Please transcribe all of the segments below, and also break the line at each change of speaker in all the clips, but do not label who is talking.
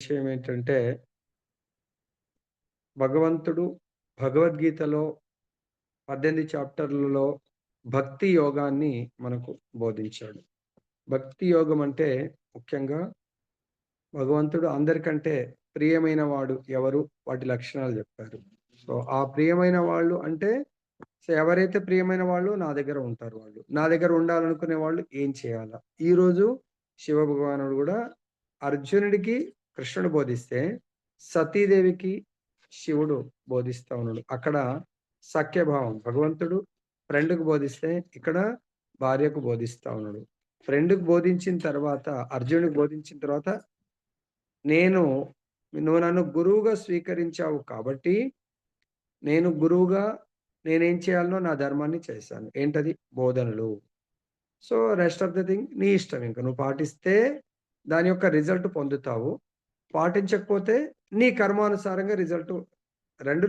విషయం ఏంటంటే, భగవంతుడు భగవద్గీతలో 18 చాప్టర్లలో భక్తి యోగాన్ని మనకు బోధించాడు. భక్తి యోగం అంటే ముఖ్యంగా భగవంతుడు అందరికంటే ప్రియమైన వాడు ఎవరు? వాటి లక్షణాలు జెప్పారు. సో, ఆ ప్రియమైన వాళ్ళు అంటే ఎవరైతే ప్రియమైన వాళ్ళు నా దగ్గర ఉంటారు వాళ్ళు. నా దగ్గర ఉండాలనుకునే వాళ్ళు ఏం చేయాలా? ఈరోజు శివ భగవానుడు గూడా అర్జునుడికి కృష్ణుడు బోధిస్తే, సతీదేవికి శివుడు బోధిస్తా ఉన్నాడు. అక్కడ సఖ్యభావం భగవంతుడు ఫ్రెండ్‌కి బోధిస్తే, ఇక్కడ భార్యకు బోధిస్తా ఉన్నాడు. ఫ్రెండ్‌కి బోధించిన తర్వాత, అర్జునుడికి బోధించిన తర్వాత, నేను నువ్వు నన్ను గురువుగా స్వీకరించావు కాబట్టి, నేను గురువుగా నేనేం చేయాలనో నా ధర్మాన్ని చేశాను. ఏంటది? బోధనలు. So, rest of the thing నీ ఇష్టం ఇంక. నువ్వు పాటిస్తే దాని యొక్క రిజల్ట్ పొందుతావు. పాటించకపోతే నీ కర్మానుసారంగా 2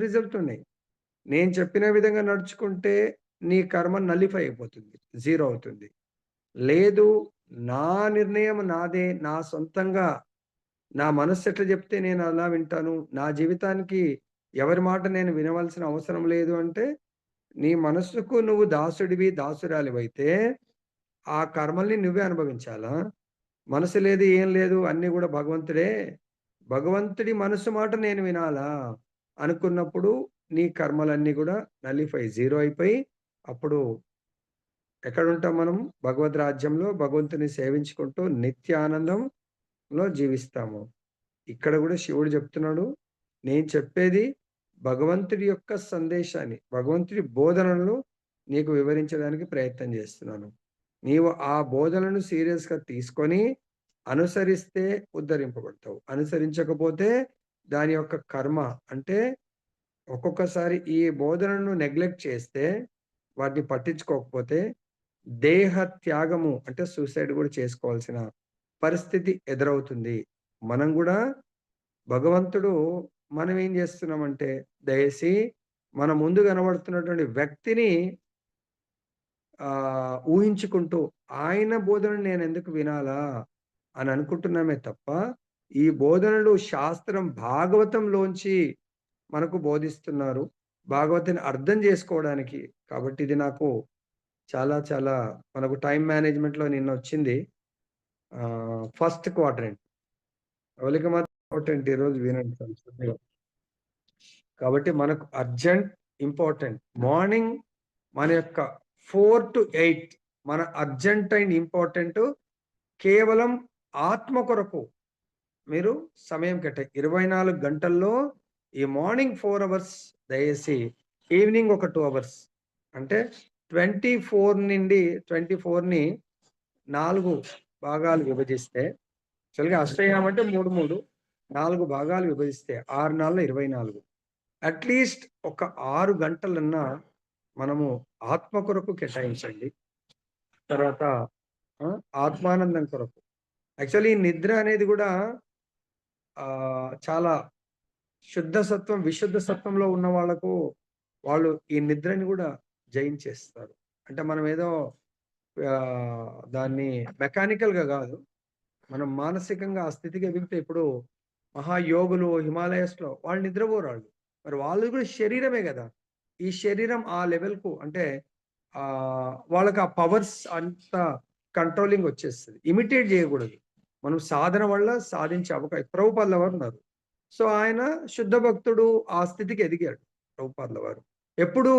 రిజల్టులున్నాయి. నేను చెప్పిన విధంగా నడుచుకుంటే నీ కర్మ నల్లిఫై అయిపోతుంది. జీరో అవుతుంది. లేదు, నా నిర్ణయం నాదే. నా సొంతంగా నా మనస్సు ఎట్లా చెప్తే నేను అలా వింటాను. నా జీవితానికి ఎవరి మాట నేను వినవలసిన అవసరం లేదు అంటే, నీ మనస్సుకు నువ్వు దాసుడివి, దాసురాలివైతే ఆ కర్మల్ని నువ్వే అనుభవించాలా? మనసు లేదు, ఏం లేదు అన్నీ గూడా భగవంతుడే. భగవంతుడి మనసు మాట నేను వినాలా? అనుకున్నప్పుడు నీ కర్మలన్నీ గూడా నల్లిఫై, జీరో అయిపోయి అప్పుడు ఎక్కడుంటాం మనం? భగవద్ రాజ్యంలో భగవంతుని సేవించుకుంటూ నిత్య ఆనందంలో జీవిస్తాము. ఇక్కడ గూడా శివుడు జెప్తున్నాడు, నేను చెప్పేది భగవంతుడి యొక్క సందేశాన్ని, భగవంతుడి బోధనలను నీకు వివరించడానికి ప్రయత్నం జేస్తున్నాను. నీవు ఆ బోధనలను సీరియస్‌గా తీసుకొని అనుసరిస్తే ఉద్ధరింపబడతావు. అనుసరించకపోతే దాని యొక్క కర్మ అంటే ఒక్కొక్కసారి ఈ బోధనను నెగ్లెక్ట్ చేస్తే, వాటిని పట్టించుకోకపోతే దేహ త్యాగము అంటే సూసైడ్ గూడా చేసుకోవాల్సిన పరిస్థితి ఎదురవుతుంది. మనం గూడా భగవంతుడు మనం ఏం జేస్తున్నామంటే దయసి మన ముందు కనబడుతున్నటువంటి వ్యక్తిని ఊహించుకుంటూ ఆయన బోధనను నేనెందుకు వినాలా అని అనుకుంటున్నామే తప్ప, ఈ బోధనలు శాస్త్రం భాగవతంలోంచి మనకు బోధిస్తున్నారు. భాగవతాన్ని అర్థం చేసుకోవడానికి. కాబట్టి ఇది నాకు చాలా చాలా మనకు టైమ్ మేనేజ్‌మెంట్‌లో నిన్నొచ్చింది. First quadrant. అవలిక మాత్రం ఇంపార్టెంట్ ఈరోజు వినండి చాలా శ్రద్ధగా. కాబట్టి మనకు అర్జెంట్, ఇంపార్టెంట్. మార్నింగ్ మన యొక్క 4-8 మన అర్జెంట్ అండ్ ఇంపార్టెంట్ కేవలం ఆత్మ కొరకు మీరు సమయం 24 గంటల్లో ఈ మార్నింగ్ 4 అవర్స్ దయచేసి ఈవినింగ్ ఒక 2 అవర్స్ అంటే 24 నుండి 24ని 4 భాగాలు విభజిస్తే యాక్చువల్‌గా అష్టయామం అంటే 3, 3 4 భాగాలు విభజిస్తే 6 నాలుగు 24 అట్‌లీస్ట్ ఒక 6 గంటలన్నా మనము ఆత్మ కొరకు కేటాయించండి. తర్వాత ఆత్మానందం కొరకు. యాక్చువల్లీ ఈ నిద్ర అనేది గూడా చాలా శుద్ధ సత్వం, విశుద్ధ సత్వంలో ఉన్న వాళ్ళకు వాళ్ళు ఈ నిద్రని గూడా జయించేస్తారు. అంటే మనమేదో దాన్ని మెకానికల్‌గా గాదు. మనం మానసికంగా ఆ స్థితికి ఎదిగితే ఇప్పుడు మహాయోగులు హిమాలయస్‌లో వాళ్ళు నిద్రపోరాళ్ళు. మరి వాళ్ళు గూడా శరీరమే గదా! ఈ శరీరం ఆ లెవెల్‌కు అంటే వాళ్ళకి ఆ పవర్స్ అంత కంట్రోలింగ్ వచ్చేస్తది. ఇమిటేట్ జేయగూడదు. మనం సాధన వల్ల సాధించే ప్రభుపాదుల వారున్నారు. సో, ఆయన శుద్ధ భక్తుడు ఆ స్థితికి ఎదిగాడు ప్రభుపాదుల వారు. ఎప్పుడు?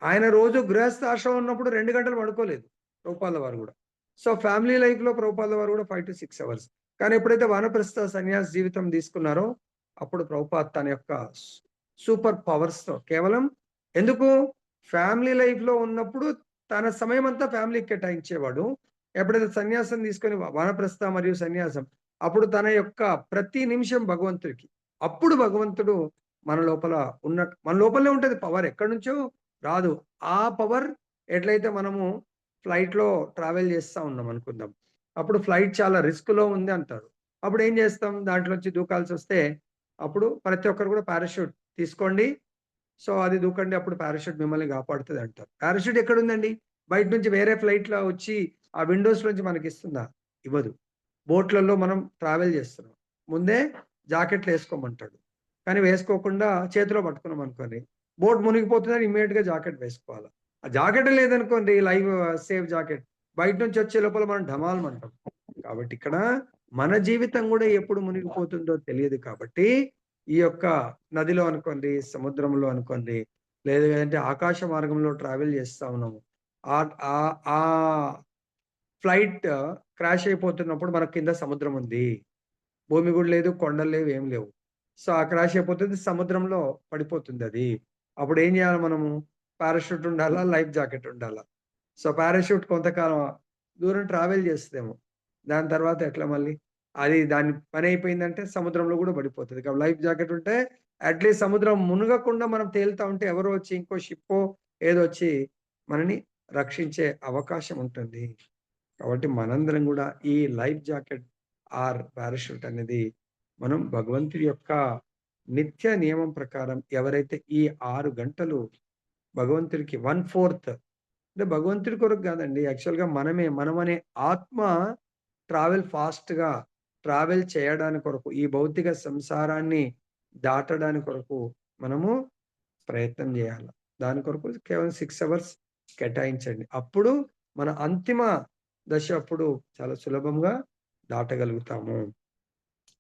ఆయన రోజు గృహస్థాశ్రమం ఉన్నప్పుడు 2 గంటలు పడుకోలేదు ప్రభుపాదుల వారు గూడా. సో, ఫ్యామిలీ లైఫ్‌లో ప్రభుపాదుల వారు గూడా 5-6 అవర్స్. కానీ ఎప్పుడైతే వానప్రస్థ సన్యాస జీవితం తీసుకున్నారో, అప్పుడు ప్రభుపాద్ తన యొక్క సూపర్ పవర్స్‌తో కేవలం ఎందుకు? ఫ్యామిలీ లైఫ్‌లో ఉన్నప్పుడు తన సమయమంతా ఫ్యామిలీకి కేటాయించేవాడు. ఎప్పుడైతే సన్యాసం తీసుకొని వానప్రస్థ మరియు సన్యాసం, అప్పుడు తన యొక్క ప్రతి నిమిషం భగవంతుడికి. అప్పుడు భగవంతుడు మన లోపల మన లోపలనే ఉంటది పవర్. ఎక్కడి నుంచో రాదు. ఆ పవర్ ఎట్లయితే మనము ఫ్లైట్‌లో ట్రావెల్ చేస్తా ఉన్నాం అనుకుందాం. అప్పుడు ఫ్లైట్ చాలా రిస్క్‌లో ఉంది అంటారు. అప్పుడు ఏం చేస్తాం? దాంట్లోంచి దూకాల్సొస్తే అప్పుడు ప్రతి ఒక్కరు కూడా పారాషూట్ తీసుకోండి. సో, అది దూకండి. అప్పుడు పారాషూట్ మిమ్మల్ని కాపాడుతది అంటారు. పారాషూట్ ఎక్కడుందండి? బయట నుంచి వేరే ఫ్లైట్‌లో వచ్చి ఆ విండోస్‌లోంచి మనకిస్తుందా? ఇవ్వదు. బోట్‌లలో మనం ట్రావెల్ చేస్తున్నాం. ముందే జాకెట్లు వేసుకోమంటాడు. కానీ వేసుకోకుండా చేతిలో పట్టుకున్నాం అనుకోండి, బోట్ మునిగిపోతుందని ఇమ్మీడియేట్‌గా జాకెట్ వేసుకోవాలి. ఆ జాకెట్ లేదనుకోండి లైవ్ సేఫ్ జాకెట్ బయట నుంచి వచ్చే లోపల మనం ఢమాల్మంటాం. కాబట్టి ఇక్కడ మన జీవితం కూడా ఎప్పుడు మునిగిపోతుందో తెలియదు కాబట్టి, ఈ యొక్క నదిలో అనుకోండి, సముద్రంలో అనుకోండి, లేదంటే ఆకాశ మార్గంలో ట్రావెల్ చేస్తా ఉన్నాము. ఆహ్, ఆహ్, ఆ ఫ్లైట్ క్రాష్ అయిపోతున్నప్పుడు మన కింద సముద్రం ఉంది. భూమి గూడా లేదు, కొండలు లేవు, ఏం లేవు. సో, ఆ క్రాష్ అయిపోతుంది. సముద్రంలో పడిపోతుందది. అప్పుడేం జేయాలి మనము? పారాషూట్ ఉండాలా, లైఫ్ జాకెట్ ఉండాలా. సో, పారాషూట్ కొంతకాలం దూరం ట్రావెల్ చేస్తదేమో. దాని తర్వాత ఎట్లా మళ్ళీ? అది దాని పనయిపోయిందంటే సముద్రంలో గూడా పడిపోతది. కాబట్టి లైఫ్ జాకెట్ ఉంటే అట్‌లీస్ట్ సముద్రం మునగకుండా మనం తేలుతా ఉంటే ఎవరో వచ్చి ఇంకో షిప్పో ఏదో వచ్చి మనని రక్షించే అవకాశం ఉంటుంది. కాబట్టి మనందరం గూడా ఈ లైఫ్ జాకెట్ ఆర్ పారాషూట్ అనేది మనం భగవంతుడి యొక్క నిత్య నియమం ప్రకారం ఎవరైతే ఈ 6 గంటలు భగవంతుడికి 1/4 అంటే భగవంతుడి కొరకు గాదండి. యాక్చువల్‌గా మనమనే ఆత్మ ఫాస్ట్‌గా ట్రావెల్ చేయడానికి కొరకు, ఈ భౌతిక సంసారాన్ని దాటడానికి కొరకు మనము ప్రయత్నం జేయాల. దాని కొరకు కేవలం 6 అవర్స్ కేటాయించండి. అప్పుడు మన అంతిమ దశ అప్పుడు చాలా సులభంగా దాటగలుగుతాము.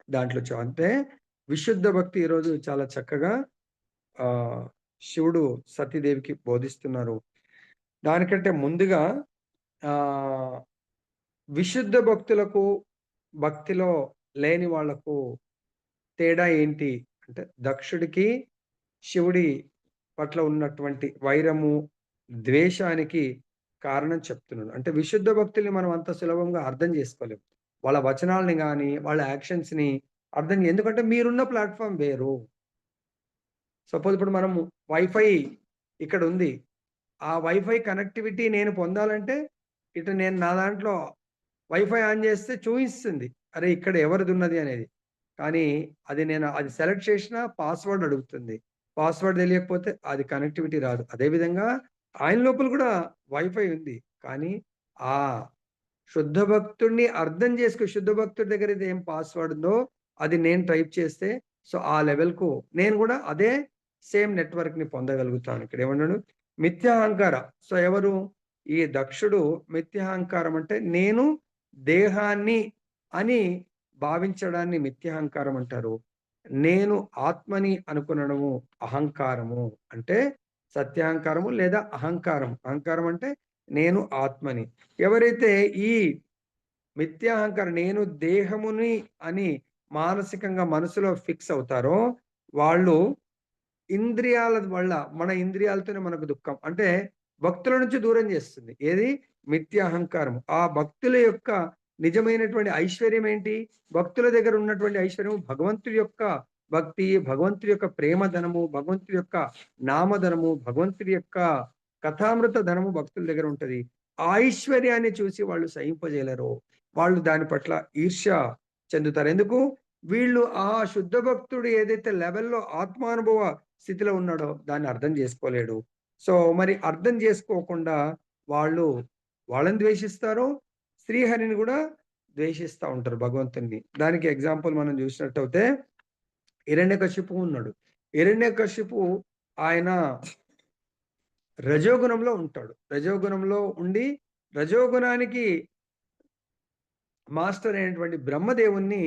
దాంట్లో అంటే విశుద్ధ భక్తి ఈరోజు చాలా చక్కగా ఆహ్, శివుడు సతీదేవికి బోధిస్తున్నారు. దానికంటే ముందుగా ఆహ్, విశుద్ధ భక్తులకు, భక్తిలో లేని వాళ్ళకు తేడా ఏంటి? అంటే దక్షుడికి, శివుడి పట్ల ఉన్నటువంటి వైరము, ద్వేషానికి కారణం చెప్తున్నాడు. అంటే విశుద్ధ భక్తుల్ని మనం అంత సులభంగా అర్థం చేసుకోలేం. వాళ్ళ వచనాల్ని గాని, వాళ్ళ యాక్షన్స్‌ని ఎందుకంటే మీరున్న ప్లాట్‌ఫార్మ్ వేరు. సపోజ్ ఇప్పుడు మనము వైఫై ఇక్కడుంది. ఆ వైఫై కనెక్టివిటీ నేను పొందాలంటే, ఇటు నేను నా దాంట్లో వైఫై ఆన్ చేస్తే చూయిస్తుంది. అరే! ఇక్కడ ఎవరిదున్నది అనేది. కానీ అది సెలెక్ట్ చేసినా పాస్వర్డ్ అడుగుతుంది. పాస్వర్డ్ తెలియకపోతే అది కనెక్టివిటీ రాదు. అదే విధంగా ఆయన లోపల కూడా వైఫై ఉంది. కానీ ఆ శుద్ధ భక్తుడిని అర్థం చేసుకో శుద్ధ భక్తుడి దగ్గర అయితే ఏం పాస్వర్డ్ ఉందో అది నేను టైప్ చేస్తే సో, ఆ లెవెల్‌కు నేను కూడా అదే సేమ్ నెట్వర్క్‌ని పొందగలుగుతాను. ఇక్కడేమన్నాడు? మిథ్యాహంకార. సో, ఎవరు? ఈ దక్షుడు మిథ్యాహంకారం అంటే నేను దేహాన్ని అని భావించడాన్ని మిథ్యాహంకారం అంటారు. నేను ఆత్మని అనుకునడము అహంకారము. అంటే సత్యహంకారము లేదా అహంకారం. అహంకారం అంటే నేను ఆత్మని. ఎవరైతే ఈ మిథ్యాహంకారం నేను దేహముని అని మానసికంగా మనసులో ఫిక్స్ అవుతారో, వాళ్ళు ఇంద్రియాల వల్ల మన ఇంద్రియాలతోనే మనకు దుఃఖం. అంటే భక్తుల నుంచి దూరం చేస్తుంది. ఏది? మిథ్యాహంకారం. ఆ భక్తుల యొక్క నిజమైనటువంటి ఐశ్వర్యం ఏంటి? భక్తుల దగ్గర ఉన్నటువంటి ఐశ్వర్యం భగవంతుడి యొక్క భక్తి, భగవంతుడి యొక్క ప్రేమధనము, భగవంతుడి యొక్క నామధనము, భగవంతుడి యొక్క కథామృత ధనము భక్తుల దగ్గర ఉంటది. ఆ ఐశ్వర్యాన్ని చూసి వాళ్ళు సహింపజేయలేరు. వాళ్ళు దాని పట్ల ఈర్ష్య చెందుతారు. ఎందుకు? వీళ్ళు ఆ శుద్ధ భక్తుడు ఏదైతే లెవెల్‌లో ఆత్మానుభవ స్థితిలో ఉన్నాడో దాన్ని అర్థం చేసుకోలేడు. సో, మరి అర్థం చేసుకోకుండా వాళ్ళు వాళ్ళని ద్వేషిస్తారు. శ్రీహరిని గూడా ద్వేషిస్తా ఉంటారు భగవంతుడిని. దానికి ఎగ్జాంపుల్ మనం చూసినట్టయితే హిరణ్యకశిపువు ఉన్నాడు. హిరణ్యకశిపు ఆయన రజోగుణంలో ఉంటాడు. రజోగుణంలో ఉండి రజోగుణానికి మాస్టర్ అయినటువంటి బ్రహ్మదేవుణ్ణి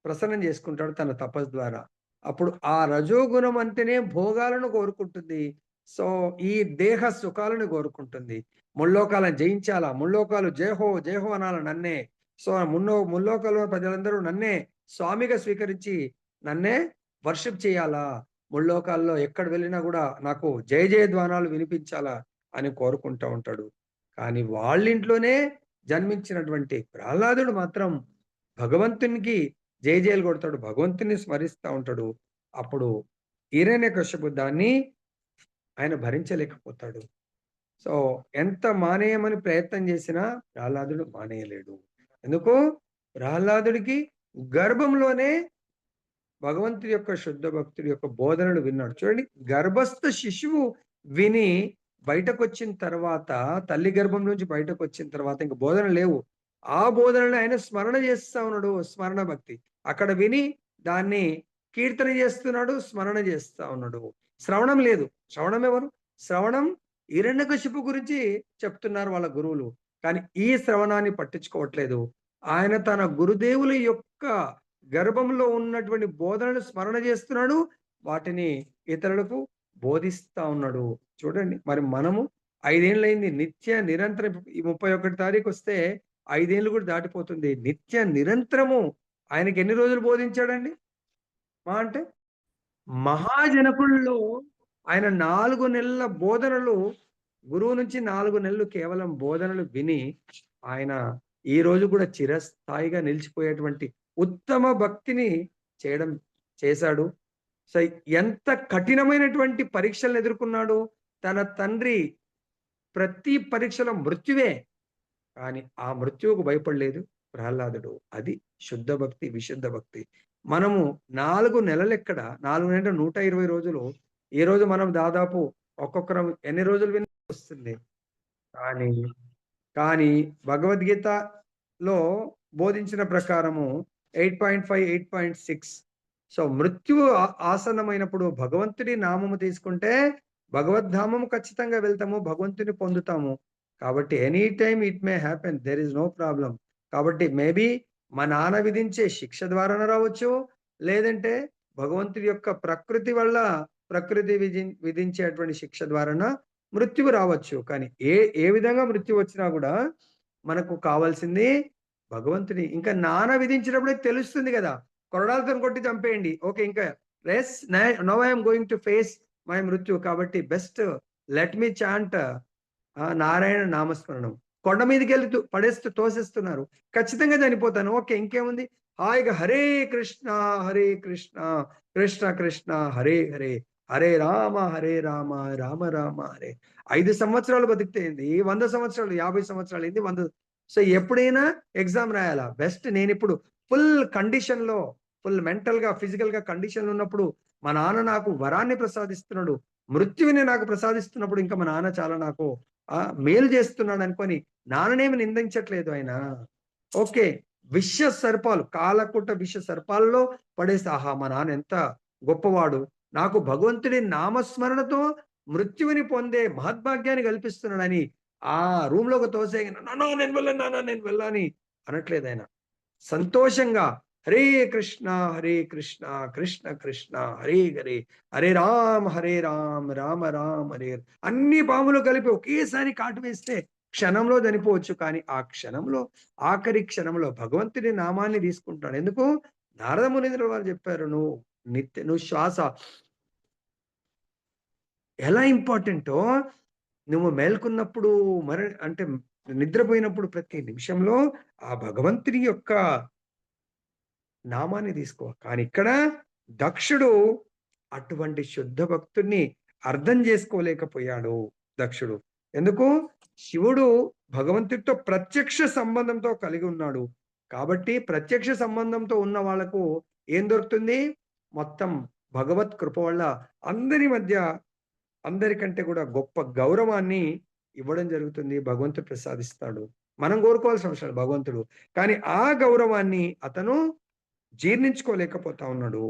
ప్రసన్నం చేసుకుంటాడు తన తపస్సు ద్వారా. అప్పుడు ఆ రజోగుణం అంటేనే భోగాలను కోరుకుంటుంది. సో, ఈ దేహ సుఖాలను కోరుకుంటుంది. ముల్లోకాలను జయించాలా, ముల్లోకాలు జయహో! జయహో! అనాల నన్నే. సో, ముల్లోకాల్లో ప్రజలందరూ నన్నే స్వామిగా స్వీకరించి నన్నే వర్షిప్ చేయాలా. ముల్లోకాల్లో ఎక్కడ వెళ్ళినా గూడా నాకు జయ జయధ్వానాలు వినిపించాలా అని కోరుకుంటా ఉంటాడు. కానీ వాళ్ళింట్లోనే జన్మించినటువంటి ప్రహ్లాదుడు మాత్రం భగవంతునికి జయజయలు కొడతాడు. భగవంతుని స్మరిస్తా ఉంటాడు. అప్పుడు హిరణ్యకశిపు దాన్ని ఆయన భరించలేకపోతాడు. సో, ఎంత మానేయమని ప్రయత్నం చేసినా ప్రహ్లాదుడు మానేయలేడు. ఎందుకు? ప్రహ్లాదుడికి గర్భంలోనే భగవంతుడి యొక్క శుద్ధ భక్తుడి యొక్క బోధనలు విన్నాడు. చూడండి గర్భస్థ శిశువు విని బయటకొచ్చిన తర్వాత, తల్లి గర్భం నుంచి బయటకొచ్చిన తర్వాత ఇంక బోధనలు లేవు. ఆ బోధనలు ఆయన స్మరణ చేస్తా ఉన్నాడు. స్మరణ భక్తి. అక్కడ విని దాన్ని కీర్తన చేస్తున్నాడు, స్మరణ చేస్తా ఉన్నాడు. శ్రవణం లేదు. శ్రవణం ఎవరు? శ్రవణం హిరణ్యకశిపు గురించి చెప్తున్నారు వాళ్ళ గురువులు. కానీ ఈ శ్రవణాన్ని పట్టించుకోవట్లేదు. ఆయన తన గురుదేవుల యొక్క గర్భంలో ఉన్నటువంటి బోధనలు స్మరణ చేస్తున్నాడు. వాటిని ఇతరులకు బోధిస్తా ఉన్నాడు. చూడండి మరి మనము 5 ఏండ్లయింది నిత్య నిరంతరం ఈ 31 తారీఖు వస్తే 5 ఏళ్ళు కూడా దాటిపోతుంది. నిత్య నిరంతరము ఆయనకి ఎన్ని రోజులు బోధించాడండి? అంటే మహాజనకుల్లో ఆయన 4 నెలల బోధనలు గురువు నుంచి 4 నెలలు కేవలం బోధనలు విని ఆయన ఈ రోజు కూడా చిరస్థాయిగా నిలిచిపోయేటువంటి ఉత్తమ భక్తిని చేయడం చేశాడు. సో ఎంత కఠినమైనటువంటి పరీక్షలను ఎదుర్కొన్నాడు. తన తండ్రి ప్రతి పరీక్షలో మృత్యువే. కానీ ఆ మృత్యువుకు భయపడలేదు ప్రహ్లాదుడు. అది శుద్ధ భక్తి, విశుద్ధ భక్తి. మనము 4 నెలలెక్కడ 4 నెలలు 120 రోజులు. ఈరోజు మనం దాదాపు ఒక్కొక్కరం ఎన్ని రోజులు వస్తుంది. కానీ, కానీ భగవద్గీతలో బోధించిన ప్రకారము 8.5, 8.6 సో మృత్యువు ఆసన్నమైనప్పుడు భగవంతుడి నామము తీసుకుంటే భగవద్ధామము ఖచ్చితంగా వెళ్తాము. భగవంతుని పొందుతాము. కాబట్టి any time it may happen. There is no problem. కాబట్టి మేబీ మా నాన్న విధించే శిక్ష ద్వారానే రావచ్చు. లేదంటే భగవంతుడి యొక్క ప్రకృతి వల్ల ప్రకృతి విధించేటువంటి శిక్ష ద్వారాన మృత్యువు రావచ్చు. కానీ ఏ విధంగా మృత్యు వచ్చినా కూడా మనకు కావాల్సింది భగవంతుని. ఇంకా నాన్న విధించినప్పుడే తెలుస్తుంది కదా. కొరడాలతో కొట్టి చంపేయండి. ఓకే ఇంకా now I am going to face my మృత్యు. కాబట్టి best let me chant Narayana నామస్మరణం. కొండ మీదకి వెళ్ళి పడేస్తూ తోసేస్తున్నారు. ఖచ్చితంగా చనిపోతాను. ఓకే ఇంకేముంది హాయిగా హరే కృష్ణ కృష్ణ కృష్ణ హరే హరే హరే రామ రామ రామ హరే. 5 సంవత్సరాలు బతికితేంది, 100 సంవత్సరాలు, 50 సంవత్సరాలు ఏంది 100. సో ఎప్పుడైనా ఎగ్జామ్ రాయాలా బెస్ట్. నేను ఇప్పుడు ఫుల్ కండిషన్ లో, ఫుల్ మెంటల్ గా, ఫిజికల్ గా కండిషన్ ఉన్నప్పుడు మా నాన్న నాకు వరాన్ని ప్రసాదిస్తున్నాడు, మృత్యువిని నాకు ప్రసాదిస్తున్నప్పుడు ఇంకా మా నాన్న చాలా నాకు మేలు చేస్తున్నాడు అనుకొని నాన్ననేమి నిందించట్లేదు ఆయన. ఓకే విష సర్పాలు, కాలకుట విష సర్పాల్లో పడేసి ఆహా మా నాన్న ఎంత గొప్పవాడు, నాకు భగవంతుడి నామస్మరణతో మృత్యువుని పొందే మహద్భాగ్యాన్ని కల్పిస్తున్నాడని ఆ రూమ్ లోకి తోసే నాన్న నేను వెళ్ళని అనట్లేదు ఆయన. సంతోషంగా హరే కృష్ణ కృష్ణ కృష్ణ హరే హరే హరే రామ రామ రామ హరే. అన్ని పాములు కలిపి ఒకేసారి కాటు వేస్తే క్షణంలో చనిపోవచ్చు. కానీ ఆ క్షణంలో, ఆఖరి క్షణంలో భగవంతుడి నామాన్ని తీసుకుంటాడు. ఎందుకు? నారద మునీంద్రుల వారు చెప్పారు, నువ్వు శ్వాస ఎలా ఇంపార్టెంటో, నువ్వు మేల్కొన్నప్పుడు అంటే నిద్రపోయినప్పుడు ప్రతి నిమిషంలో ఆ భగవంతుడి యొక్క నామాన్ని తీసుకో. కానీ ఇక్కడ దక్షుడు అటువంటి శుద్ధ భక్తుడిని అర్థం చేసుకోలేకపోయాడు దక్షుడు. ఎందుకు? శివుడు భగవంతుడితో ప్రత్యక్ష సంబంధంతో కలిగి ఉన్నాడు. కాబట్టి ప్రత్యక్ష సంబంధంతో ఉన్న వాళ్ళకు ఏం దొరుకుతుంది? మొత్తం భగవత్ కృప వల్ల అందరి మధ్య, అందరికంటే కూడా గొప్ప గౌరవాన్ని ఇవ్వడం జరుగుతుంది. భగవంతుడు ప్రసాదిస్తాడు. మనం కోరుకోవాల్సిన అవసరం భగవంతుడు. కానీ ఆ గౌరవాన్ని అతను జీర్ణించుకోలేకపోతా ఉన్నాడు.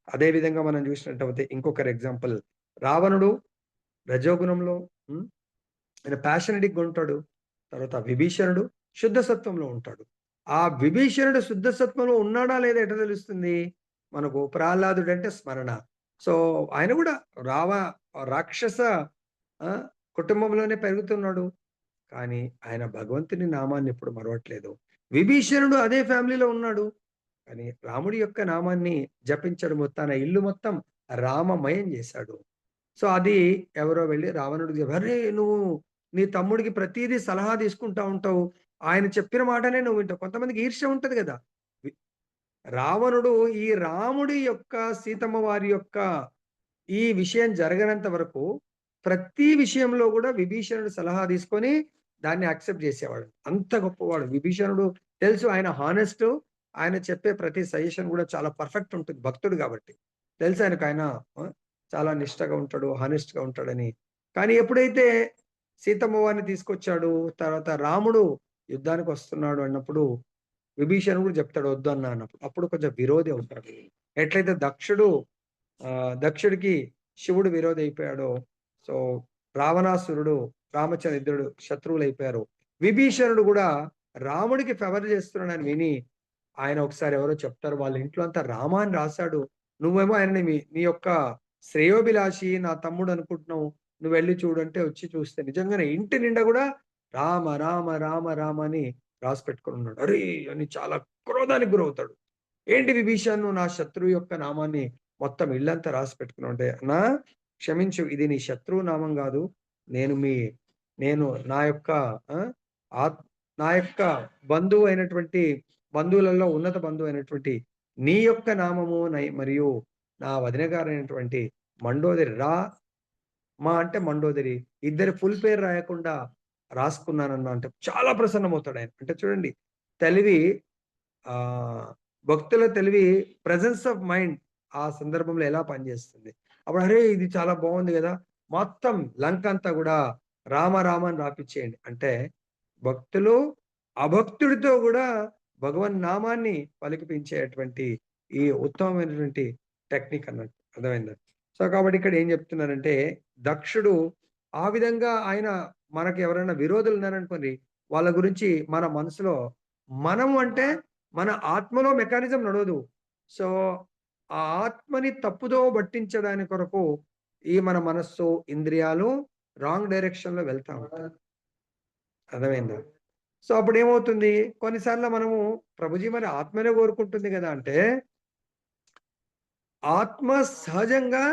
అదే విధంగా మనం చూసినట్టయితే ఇంకొకరు ఎగ్జాంపుల్ రావణుడు రజోగుణంలో ఆయన ప్యాషనెటిక్గా ఉంటాడు. తర్వాత విభీషణుడు శుద్ధ సత్వంలో ఉంటాడు. ఆ విభీషణుడు శుద్ధ సత్వంలో ఉన్నాడా లేదా ఎట్లా తెలుస్తుంది మనకు? ప్రహ్లాదుడు అంటే స్మరణ. సో ఆయన కూడా రాక్షస కుటుంబంలోనే పెరుగుతున్నాడు. కానీ ఆయన భగవంతుని నామాన్ని ఎప్పుడు మరవట్లేదు. విభీషణుడు అదే ఫ్యామిలీలో ఉన్నాడు. కానీ రాముడి యొక్క నామాన్ని జపించడము, తన ఇల్లు మొత్తం రామమయం చేశాడు. సో అది ఎవరో వెళ్ళి రావణుడికి, అరే నువ్వు నీ తమ్ముడికి ప్రతిదీ సలహా తీసుకుంటా ఉంటావు, ఆయన చెప్పిన మాటనే నువ్వు వింటావు. కొంతమందికి ఈర్ష్య ఉంటది కదా. రావణుడు ఈ రాముడి యొక్క, సీతమ్మ వారి యొక్క ఈ విషయం జరగనంత వరకు ప్రతి విషయంలో కూడా విభీషణుడు సలహా తీసుకొని దాన్ని యాక్సెప్ట్ చేసేవాడు. అంత గొప్పవాడు విభీషణుడు. తెలుసు ఆయన హానెస్ట్, ఆయన చెప్పే ప్రతి సజెషన్ కూడా చాలా పర్ఫెక్ట్ ఉంటుంది. భక్తుడు కాబట్టి తెలుసు ఆయనకు, ఆయన చాలా నిష్టగా ఉంటాడు, హానెస్ట్ గా ఉంటాడని. కానీ ఎప్పుడైతే సీతమ్మ వారిని తీసుకొచ్చాడు, తర్వాత రాముడు యుద్ధానికి వస్తున్నాడు అన్నప్పుడు విభీషణుడు కూడా చెప్తాడు వద్దు అన్నప్పుడు, అప్పుడు కొంచెం విరోధి అవుతాడు. ఎట్లయితే దక్షుడికి శివుడు విరోధి అయిపోయాడో, సో రావణాసురుడు, రామచంద్రుడు శత్రువులైపోయారు. విభీషణుడు కూడా రాముడికి ఫేవర్ చేస్తున్నాడని విని ఆయన ఒకసారి ఎవరో చెప్తారు, వాళ్ళ ఇంట్లో అంతా రామ అని రాశాడు. నువ్వేమో ఆయనని నీ యొక్క శ్రేయోభిలాషి, నా తమ్ముడు అనుకుంటున్నావు. నువ్వు వెళ్లి చూడంటే వచ్చి చూస్తే నిజంగానే ఇంటి నిండా కూడా రామ రామ రామ రామ అని రాసి పెట్టుకొని ఉన్నాడు. అరే అని చాలా క్రోధానికి గురవుతాడు. ఏంటి విభీషణ్, నువ్వు నా శత్రువు యొక్క నామాన్ని మొత్తం ఇల్లంతా రాసి పెట్టుకున్నావు అంటే, అన్నా క్షమించు, ఇది నీ శత్రువు నామం కాదు. నేను మీ నేను నా యొక్క ఆ, ఆత్ నా యొక్క బంధువు అయినటువంటి, బంధువులలో ఉన్నత బంధువు అయినటువంటి నీ యొక్క నామము మరియు నా వదిన గారైనటువంటి మండోదరి మా అంటే మండోదరి ఇద్దరి ఫుల్ పేరు రాయకుండా రాసుకున్నానన్నా అంటే చాలా ప్రసన్నమవుతాడు ఆయన. అంటే చూడండి, తెలివి, ఆ భక్తుల తెలివి, ప్రెజెన్స్ ఆఫ్ మైండ్ ఆ సందర్భంలో ఎలా పనిచేస్తుంది. అప్పుడు అరే ఇది చాలా బాగుంది కదా, మొత్తం లంక అంతా కూడా రామ రామ అని రాపిచ్చేయండి అంటే, భక్తులు అభక్తుడితో కూడా భగవన్ నామాన్ని పలికిపించేటువంటి ఈ ఉత్తమమైనటువంటి టెక్నిక్ అన్నట్టు. అర్థమైందా? సో కాబట్టి ఇక్కడ ఏం చెప్తున్నారంటే, దక్షుడు ఆ విధంగా ఆయన, మనకు ఎవరైనా విరోధులు ఉన్నారనుకోండి, వాళ్ళ గురించి మన మనసులో, మనం అంటే మన ఆత్మలో మెకానిజం నడవదు. సో ఆ ఆత్మని తప్పుదో పట్టించడానికి కొరకు ఈ మన మనస్సు, ఇంద్రియాలు రాంగ్ డైరెక్షన్ లో వెళ్తా ఉంటాయి. అర్థమైందా? సో అప్పుడు ఏమవుతుంది, కొన్నిసార్లు మనము ప్రభుజీ మరి ఆత్మనే కోరుకుంటుంది కదా అంటే, ఆత్మ సహజంగా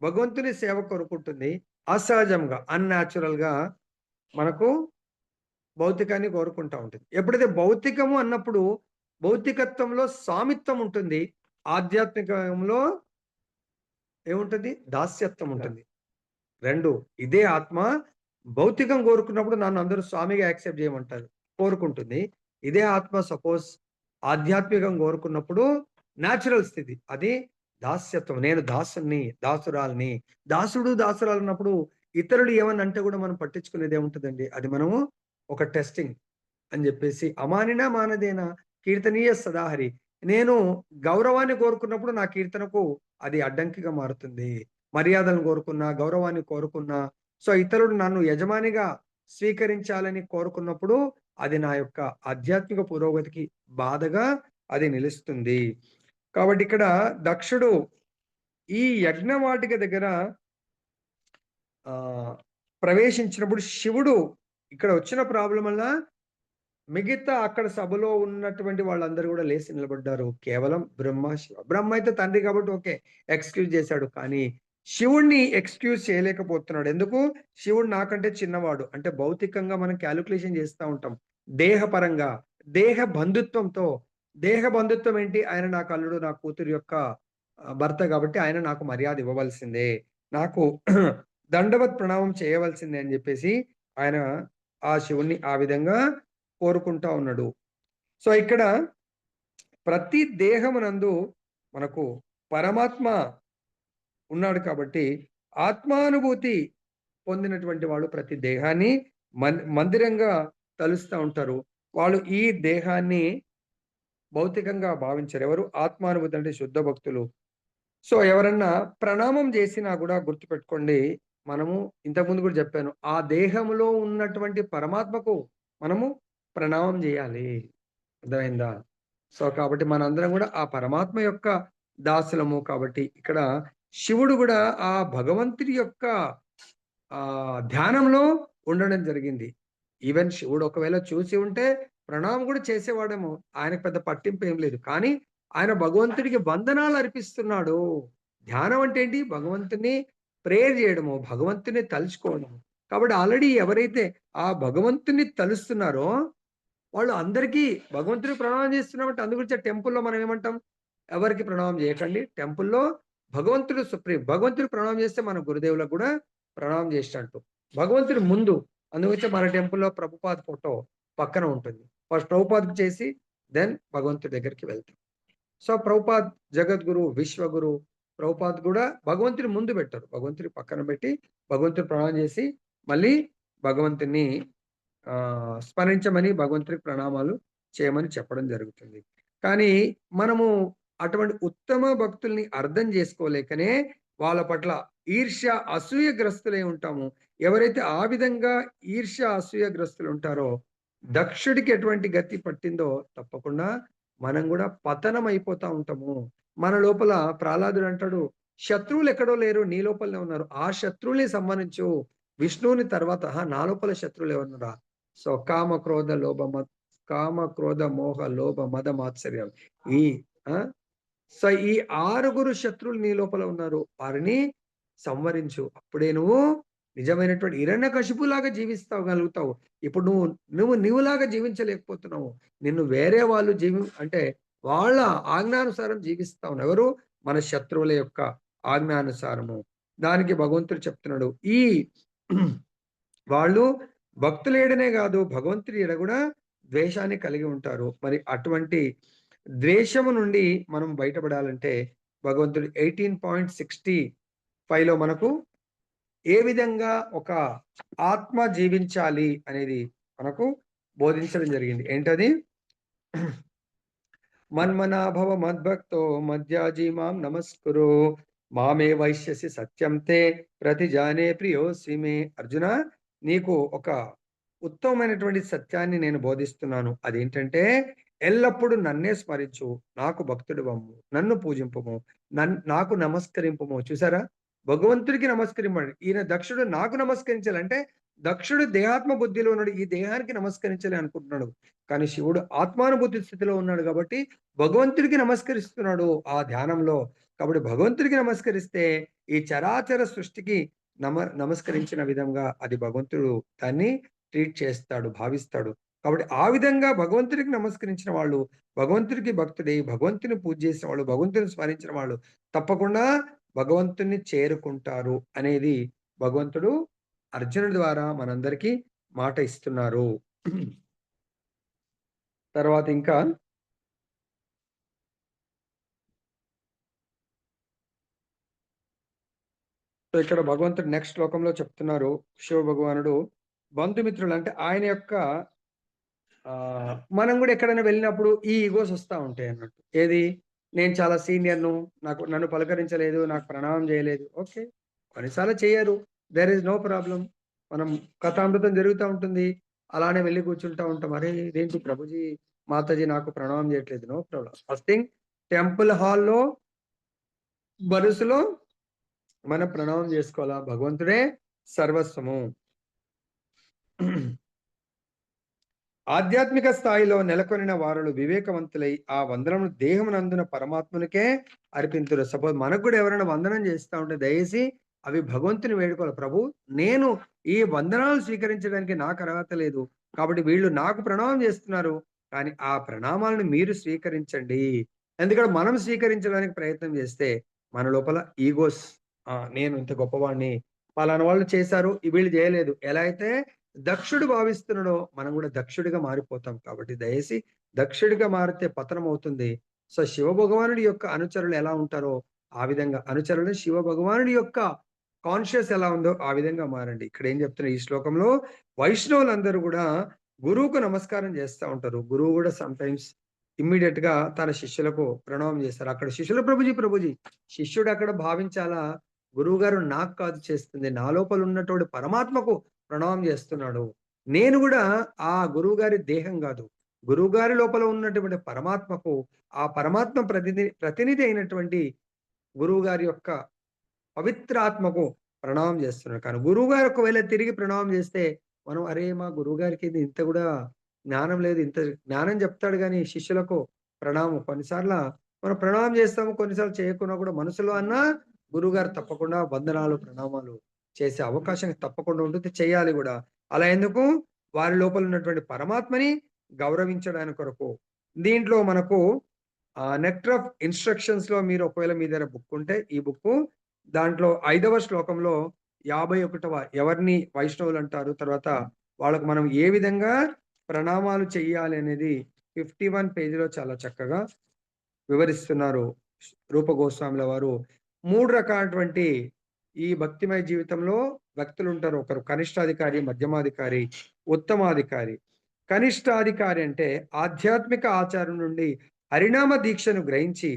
భగవంతుని సేవ కోరుకుంటుంది. అసహజంగా, అన్యాచురల్ గా మనకు భౌతికాన్ని కోరుకుంటా ఉంటుంది. ఎప్పుడైతే భౌతికము అన్నప్పుడు భౌతికత్వంలో సామిత్వం ఉంటుంది, ఆధ్యాత్మికంలో ఏముంటుంది, దాస్యత్వం ఉంటుంది. రెండు, ఇదే ఆత్మ భౌతికం కోరుకున్నప్పుడు నన్ను అందరూ స్వామిగా యాక్సెప్ట్ చేయమంటారు, కోరుకుంటుంది. ఇదే ఆత్మ సపోజ్ ఆధ్యాత్మికం కోరుకున్నప్పుడు న్యాచురల్ స్థితి, అది దాస్యత్వం. నేను దాసుని, దాసురాల్ని. దాసురాలు అన్నప్పుడు ఇతరులు ఏమని అంటే కూడా మనం పట్టించుకునేది ఏముంటుందండి, అది మనము ఒక టెస్టింగ్ అని చెప్పేసి, అమానినా మానదేనా కీర్తనీయ సదాహరి. నేను గౌరవాన్ని కోరుకున్నప్పుడు నా కీర్తనకు అది అడ్డంకిగా మారుతుంది. మర్యాదలను కోరుకున్నా, గౌరవాన్ని కోరుకున్నా, సో ఇతరుడు నన్ను యజమానిగా స్వీకరించాలని కోరుకున్నప్పుడు అది నా యొక్క ఆధ్యాత్మిక పురోగతికి బాధగా అది నిలుస్తుంది. కాబట్టి ఇక్కడ దక్షుడు ఈ యజ్ఞవాటిక దగ్గర ఆ ప్రవేశించినప్పుడు శివుడు, ఇక్కడ వచ్చిన ప్రాబ్లం వల్ల మిగతా అక్కడ సభలో ఉన్నటువంటి వాళ్ళందరూ కూడా లేచి నిలబడ్డారు. కేవలం బ్రహ్మ అయితే తండ్రి కాబట్టి ఓకే, ఎక్స్క్యూజ్ చేశాడు. కానీ శివుణ్ణి ఎక్స్క్యూజ్ చేయలేకపోతున్నాడు. ఎందుకు? శివుడు నాకంటే చిన్నవాడు. అంటే భౌతికంగా మనం క్యాలిక్యులేషన్ చేస్తూ ఉంటాం, దేహపరంగా, దేహ బంధుత్వంతో. దేహ బంధుత్వం ఏంటి, ఆయన నాకు అల్లుడు, నా కూతురు యొక్క భర్త కాబట్టి ఆయన నాకు మర్యాద ఇవ్వవలసిందే, నాకు దండవత్ ప్రణామం చేయవలసిందే అని చెప్పేసి ఆయన ఆ శివుణ్ణి ఆ విధంగా కోరుకుంటా ఉన్నాడు. సో ఇక్కడ ప్రతి దేహమునందు మనకు పరమాత్మ ఉన్నాడు కాబట్టి ఆత్మానుభూతి పొందినటువంటి వాళ్ళు ప్రతి దేహాన్ని మందిరంగా తలుస్తూ ఉంటారు. వాళ్ళు ఈ దేహాన్ని భౌతికంగా భావించరు. ఎవరు? ఆత్మానుభూతి అంటే శుద్ధ భక్తులు. సో ఎవరన్నా ప్రణామం చేసినా కూడా గుర్తుపెట్టుకోండి, మనము ఇంతకుముందు కూడా చెప్పాను, ఆ దేహంలో ఉన్నటువంటి పరమాత్మకు మనము ప్రణామం చేయాలి. అర్థమైందా? సో కాబట్టి మనందరం కూడా ఆ పరమాత్మ యొక్క దాసులము. కాబట్టి ఇక్కడ శివుడు కూడా ఆ భగవంతుడి యొక్క ధ్యానంలో ఉండడం జరిగింది. ఈవెన్ శివుడు ఒకవేళ చూసి ఉంటే ప్రణామం కూడా చేసేవాడేమో, ఆయనకు పెద్ద పట్టింపు ఏం లేదు. కానీ ఆయన భగవంతుడికి వందనాలు అర్పిస్తున్నాడు. ధ్యానం అంటే ఏంటి? భగవంతుని ప్రేయర్ చేయడము, భగవంతుని తలుచుకోవడము. కాబట్టి ఆల్రెడీ ఎవరైతే ఆ భగవంతుని తలుస్తున్నారో వాళ్ళు అందరికీ భగవంతుడికి ప్రణామం చేస్తున్నామంటే, అందు గురించి టెంపుల్లో మనం ఏమంటాం, ఎవరికి ప్రణామం చేయకండి. టెంపుల్లో భగవంతుడు సుప్రీం. భగవంతుడికి ప్రణామం చేస్తే మన గురుదేవులకు కూడా ప్రణామం చేసినట్టు. భగవంతుడి ముందు, అందుగురించి మన టెంపుల్లో ప్రభుపాద్ ఫోటో పక్కన ఉంటుంది. ఫస్ట్ ప్రభుపాద్కి చేసి దెన్ భగవంతుడి దగ్గరికి వెళ్తాం. సో ప్రభుపాద్ జగద్గురు, విశ్వగురు ప్రభుపాద్ కూడా భగవంతుని ముందు పెట్టారు, భగవంతుడి పక్కన పెట్టి భగవంతుడి ప్రణామం చేసి మళ్ళీ భగవంతుని స్మరించమని, భగవంతుడికి ప్రణామాలు చేయమని చెప్పడం జరుగుతుంది. కానీ మనము అటువంటి ఉత్తమ భక్తుల్ని అర్థం చేసుకోలేకనే వాళ్ళ పట్ల ఈర్ష్య, అసూయగ్రస్తులై ఉంటాము. ఎవరైతే ఆ విధంగా ఈర్ష్య, అసూయగ్రస్తులు ఉంటారో, దక్షుడికి ఎటువంటి గతి పట్టిందో తప్పకుండా మనం గూడా పతనం అయిపోతా ఉంటాము. మన లోపల ప్రహ్లాదుడు అంటాడు, "శత్రువులు ఎక్కడో లేరు, నీ లోపలనే ఉన్నారు. ఆ శత్రువుల్ని సంహరించు. విష్ణువుని తర్వాత నా లోపల శత్రువులు ఎవరున్నారా?" సో, కామ, క్రోధ, మోహ, లోభ, మద, మాత్సర్యాలు. ఈ ఆ! సో, ఈ 6 శత్రువులు నీ లోపల ఉన్నారు. వారిని సంవరించు. అప్పుడే నువ్వు నిజమైనటువంటి హిరణ్యకశిపులాగా గలుగుతావు. ఇప్పుడు నువ్వులాగా జీవించలేకపోతున్నావు. నిన్ను వేరే వాళ్ళు అంటే వాళ్ళ ఆజ్ఞానుసారం జీవిస్తా ఉన్నావు. ఎవరు? మన శత్రువుల యొక్క ఆజ్ఞానుసారము. దానికి భగవంతుడు చెప్తున్నాడు. వాళ్ళు భక్తుల ఎడనే గాదు, భగవంతుడి ఎడ గూడా ద్వేషాన్ని కలిగి ఉంటారు. మరి అటువంటి ద్వేషము నుండి మనం బయటపడాలంటే భగవంతుడు 18.65లో మనకు ఏ విధంగా ఒక ఆత్మ జీవించాలి అనేది మనకు బోధించడం జరిగింది. ఏంటది? మన్మనాభవ మద్భక్తో మధ్యాజీ మాం నమస్కురు మామే వైశ్యసి సత్యం తే ప్రతిజానే ప్రియోసి మే. అర్జున, నీకు ఒక ఉత్తమమైనటువంటి సత్యాన్ని నేను బోధిస్తున్నాను. అదేంటంటే ఎల్లప్పుడూ నన్నే స్మరించు, నాకు భక్తుడివమ్ము, నన్ను పూజింపుము, నాకు నమస్కరింపుము. చూసారా? భగవంతుడికి నమస్కరింపండి. ఈయన దక్షుడు నాకు నమస్కరించాలంటే దక్షుడు దేహాత్మ బుద్ధిలో ఉన్నాడు. ఈ దేహానికి నమస్కరించాలి అనుకుంటున్నాడు. కానీ శివుడు ఆత్మానుభూతి స్థితిలో ఉన్నాడు కాబట్టి భగవంతుడికి నమస్కరిస్తున్నాడు ఆ ధ్యానంలో. కాబట్టి భగవంతుడికి నమస్కరిస్తే ఈ చరాచర సృష్టికి నమస్కరించిన విధంగా అది భగవంతుడు దాన్ని ట్రీట్ చేస్తాడు, భావిస్తాడు. కాబట్టి ఆ విధంగా భగవంతుడికి నమస్కరించిన వాళ్ళు, భగవంతుడికి భక్తుడై భగవంతుని పూజ చేసిన వాళ్ళు, భగవంతుని స్మరించిన వాళ్ళు తప్పకుండా భగవంతుని చేరుకుంటారు అనేది భగవంతుడు అర్జునుడి ద్వారా మనందరికీ మాట ఇస్తున్నారు. తర్వాత ఇంకా సో, ఇక్కడ భగవంతుడు నెక్స్ట్ శ్లోకంలో చెప్తున్నారు. శివ భగవానుడు బంధుమిత్రులు అంటే ఆయన యొక్క మనం గూడా ఎక్కడైనా వెళ్ళినప్పుడు ఈ ఇగోస్ వస్తా ఉంటాయి అన్నట్టు. ఏది? నేను చాలా సీనియర్‌ను, నన్ను పలకరించలేదు, నాకు ప్రణామం చేయలేదు. ఓకే. కొన్నిసార్లు చెయ్యరు. There is no problem. మనం కథామృతం జరుగుతా ఉంటుంది. అలానే వెళ్లి కూర్చుంటా ఉంటాం. అరే! ఇదేంటి ప్రభుజీ, మాతాజీ నాకు ప్రణామం చేయట్లేదు. No problem. First thing, temple హాల్‌లో వరుసలో మనం ప్రణామం చేసుకోవాలా. భగవంతుడే సర్వస్వము. ఆధ్యాత్మిక స్థాయిలో నెలకొనిన వారులు వివేకవంతులై ఆ వందనమును దేహమునందున పరమాత్మునికే అర్పింతురు. సపోజ్ మనకు కూడా ఎవరైనా వందనం చేస్తా ఉంటే దయచేసి అవి భగవంతుని వేడుకోవాలి. ప్రభు, నేను ఈ వందనాలు స్వీకరించడానికి నాకు అర్హత లేదు. కాబట్టి వీళ్ళు నాకు ప్రణామం చేస్తున్నారు. కానీ ఆ ప్రణామాలను మీరు స్వీకరించండి. ఎందుకంటే మనం స్వీకరించడానికి ప్రయత్నం చేస్తే మన లోపల ఈగోస్, నేను ఇంత గొప్పవాడిని, పలానా వాళ్ళు చేశారు, వీళ్ళు చేయలేదు. ఎలా అయితే దక్షుడు భావిస్తున్నాడో మనం కూడా దక్షుడిగా మారిపోతాం. కాబట్టి దయచేసి దక్షుడిగా మారితే పతనం అవుతుంది. సో, శివ భగవానుడి యొక్క అనుచరులు ఎలా ఉంటారో ఆ విధంగా అనుచరులు శివ భగవానుడి యొక్క కాన్షియస్ ఎలా ఉందో ఆ విధంగా మారండి. ఇక్కడ ఏం చెప్తున్నా ఈ శ్లోకంలో, వైష్ణవులందరూ కూడా గురువుకు నమస్కారం చేస్తా ఉంటారు. గురువు కూడా సమ్ టైమ్స్ ఇమ్మీడియేట్‌గా తన శిష్యులకు ప్రణామం చేస్తారు. అక్కడ శిష్యులు ప్రభుజీ, ప్రభుజీ, శిష్యుడు అక్కడ భావించాలా, గురువుగారు నాకు కాదు చేస్తుంది, నా లోపల ఉన్నటువంటి పరమాత్మకు ప్రణామం చేస్తున్నాడు. నేను గూడా ఆ గురువుగారి దేహం గాదు. గురువుగారి లోపల ఉన్నటువంటి పరమాత్మకు, ఆ పరమాత్మ ప్రతినిధి అయినటువంటి గురువుగారి యొక్క పవిత్రాత్మకు ప్రణామం చేస్తున్నాడు. కానీ గురువుగారు ఒకవేళ తిరిగి ప్రణామం చేస్తే మనం, అరే! మా గురువుగారికి ఇంత గూడా జ్ఞానం లేదు. ఇంత జ్ఞానం చెప్తాడు గానీ శిష్యులకు ప్రణామం. కొన్నిసార్ల మనం ప్రణామం చేస్తాము. కొన్నిసార్లు చేయకున్నా కూడా మనసులో అన్నా గురువుగారు తప్పకుండా వందనాలు, ప్రణామాలు చేసే అవకాశం తప్పకుండా ఉంటుంది. చేయాలి గూడా. అలా ఎందుకు? వారి లోపల ఉన్నటువంటి పరమాత్మని గౌరవించడానికి కొరకు. దీంట్లో మనకు 'నెక్టర్ ఆఫ్ ఇన్‌స్ట్రక్షన్స్‌లో' మీరు ఒకవేళ మీ దగ్గర బుక్ ఉంటే ఈ బుక్కు దాంట్లో 5వ శ్లోకంలో 51వ ఎవరిని వైష్ణవులంటారు, తర్వాత వాళ్ళకు మనం ఏ విధంగా ప్రణామాలు చెయ్యాలి అనేది 51 పేజీలో చాలా చక్కగా వివరిస్తున్నారు రూప గోస్వాముల వారు. 3 రకాలటువంటి ఈ భక్తిమయ జీవితంలో వ్యక్తులుంటారు. ఒకరు కనిష్టాధికారి, మధ్యమాధికారి, ఉత్తమాధికారి. కనిష్టాధికారి అంటే ఆధ్యాత్మిక ఆచారం నుండి హరినామ దీక్షను గ్రహించి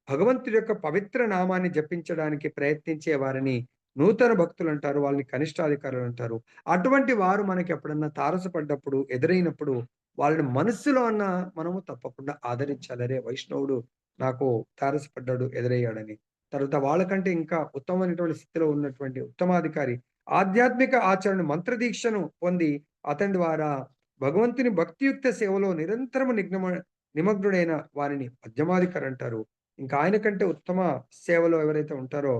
భగవంతుడి యొక్క పవిత్ర నామాన్ని జపించడానికి ప్రయత్నించే వారిని నూతన భక్తులంటారు. వాళ్ళని కనిష్టాధికారులంటారు. అటువంటి వారు మనకెప్పుడన్నా తారసపడ్డప్పుడు, ఎదురైనప్పుడు వాళ్ళని మనస్సులో అన్నా మనము తప్పకుండా ఆదరించాలి. అరే! వైష్ణవుడు నాకు తారసపడ్డాడు, ఎదురయ్యాడని. తర్వాత వాళ్ళకంటే ఇంకా ఉత్తమమైనటువంటి స్థితిలో ఉన్నటువంటి ఉత్తమాధికారి ఆధ్యాత్మిక ఆచరణ మంత్రదీక్షను పొంది అతని ద్వారా భగవంతుని భక్తియుక్త సేవలో నిరంతరము నిమగ్నుడైన వారిని మధ్యమాధికారి అంటారు. ఇంకా ఆయన కంటే ఉత్తమ సేవలో ఎవరైతే ఉంటారో,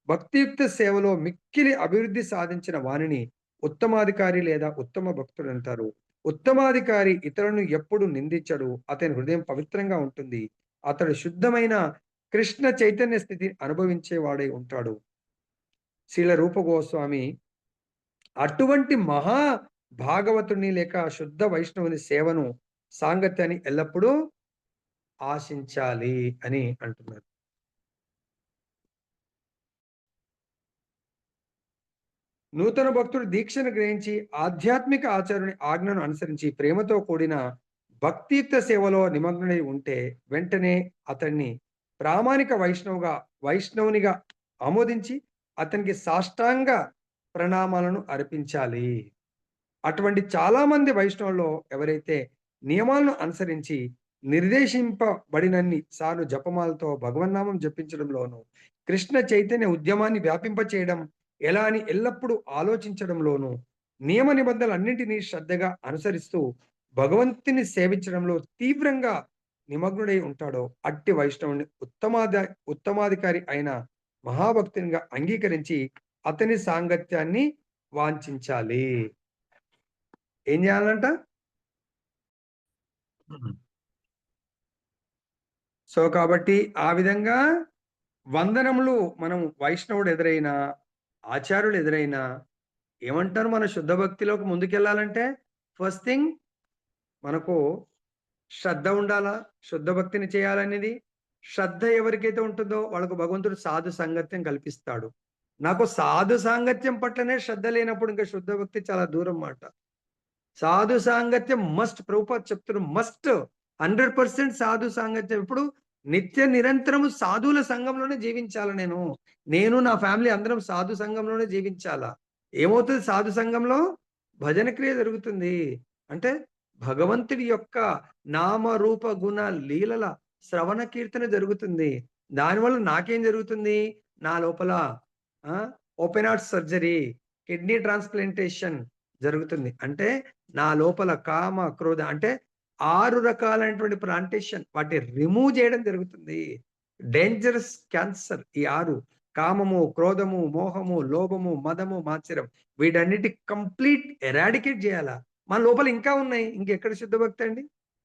భక్తియుక్త సేవలో మిక్కిలి అభివృద్ధి సాధించిన వానిని ఉత్తమాధికారి లేదా ఉత్తమ భక్తుడంటారు. ఉత్తమాధికారి ఇతరులను ఎప్పుడు నిందించడు. అతని హృదయం పవిత్రంగా ఉంటుంది. అతడు శుద్ధమైన కృష్ణ చైతన్య స్థితి అనుభవించేవాడై ఉంటాడు. శ్రీల రూప గోస్వామి అటువంటి మహా భాగవతుని లేక శుద్ధ వైష్ణవుని సేవను, సాంగత్యాన్ని ఎల్లప్పుడూ ఆశించాలి అని అంటున్నారు. నూతన భక్తుడు దీక్షను గ్రహించి ఆధ్యాత్మిక ఆచారుని ఆజ్ఞను అనుసరించి ప్రేమతో కూడిన భక్తియుక్త సేవలో నిమగ్నుడై ఉంటే వెంటనే అతన్ని ప్రామాణిక వైష్ణవునిగా ఆమోదించి అతనికి సాష్టాంగ ప్రణామాలను అర్పించాలి. అటువంటి చాలా మంది వైష్ణవుల్లో ఎవరైతే నియమాలను అనుసరించి నిర్దేశింపబడినన్ని సార్లు జపమాలతో భగవన్నామం జపించడంలోను, కృష్ణ చైతన్య ఉద్యమాన్ని వ్యాపింపచేయడం ఎలా అని ఎల్లప్పుడూ ఆలోచించడంలోను, నియమ నిబంధనలన్నింటినీ శ్రద్ధగా అనుసరిస్తూ భగవంతుని సేవించడంలో తీవ్రంగా నిమగ్నుడై ఉంటాడో అట్టి వైష్ణవుని ఉత్తమాధికారి అయిన మహాభక్తునిగా అంగీకరించి అతని సాంగత్యాన్ని వాంఛించాలి. ఏం చేయాలంట? సో, కాబట్టి ఆ విధంగా వందనములు మనం వైష్ణవుడు ఎదురైనా, ఆచార్యులు ఎదురైనా ఏమంటారు? మన శుద్ధ భక్తిలోకి ముందుకెళ్ళాలంటే ఫస్ట్ థింగ్ మనకు శ్రద్ధ ఉండాలా. శుద్ధ భక్తిని చేయాలనేది. శ్రద్ధ ఎవరికైతే ఉంటుందో వాళ్ళకు భగవంతుడు సాధు సాంగత్యం కల్పిస్తాడు. నాకు సాధు సాంగత్యం పట్లనే శ్రద్ధ లేనప్పుడు ఇంకా శుద్ధ భక్తి చాలా దూరం మాట. సాధు సాంగత్యం మస్ట్. ప్రభుపాద చెప్తున్నారు మస్ట్. 100% సాధు సాంగత్యం. ఇప్పుడు నిత్య నిరంతరము సాధువుల సంఘంలోనే జీవించాలా నేను. నేను నా ఫ్యామిలీ అందరం సాధు సంఘంలోనే జీవించాలా. ఏమవుతుంది సాధు సంఘంలో? భజన క్రియ జరుగుతుంది. అంటే భగవంతుడి యొక్క నామ రూప గుణ లీలల శ్రవణ కీర్తన జరుగుతుంది. దానివల్ల నాకేం జరుగుతుంది? నా లోపల open heart surgery, kidney transplantation జరుగుతుంది. అంటే నా లోపల కామ, క్రోధ అంటే 6 రకాలైనటువంటి ప్లాంటేషన్ వాటిని రిమూవ్ చేయడం జరుగుతుంది. డేంజరస్ క్యాన్సర్ ఈ 6. కామము, క్రోధము, మోహము, లోభము, మదము, మాత్సర్యం వీటన్నిటి కంప్లీట్ ఎరాడికేట్ చేయాలా. మన లోపల ఇంకా ఉన్నాయి. ఇంకెక్కడ శుద్ధ భక్తి అండి?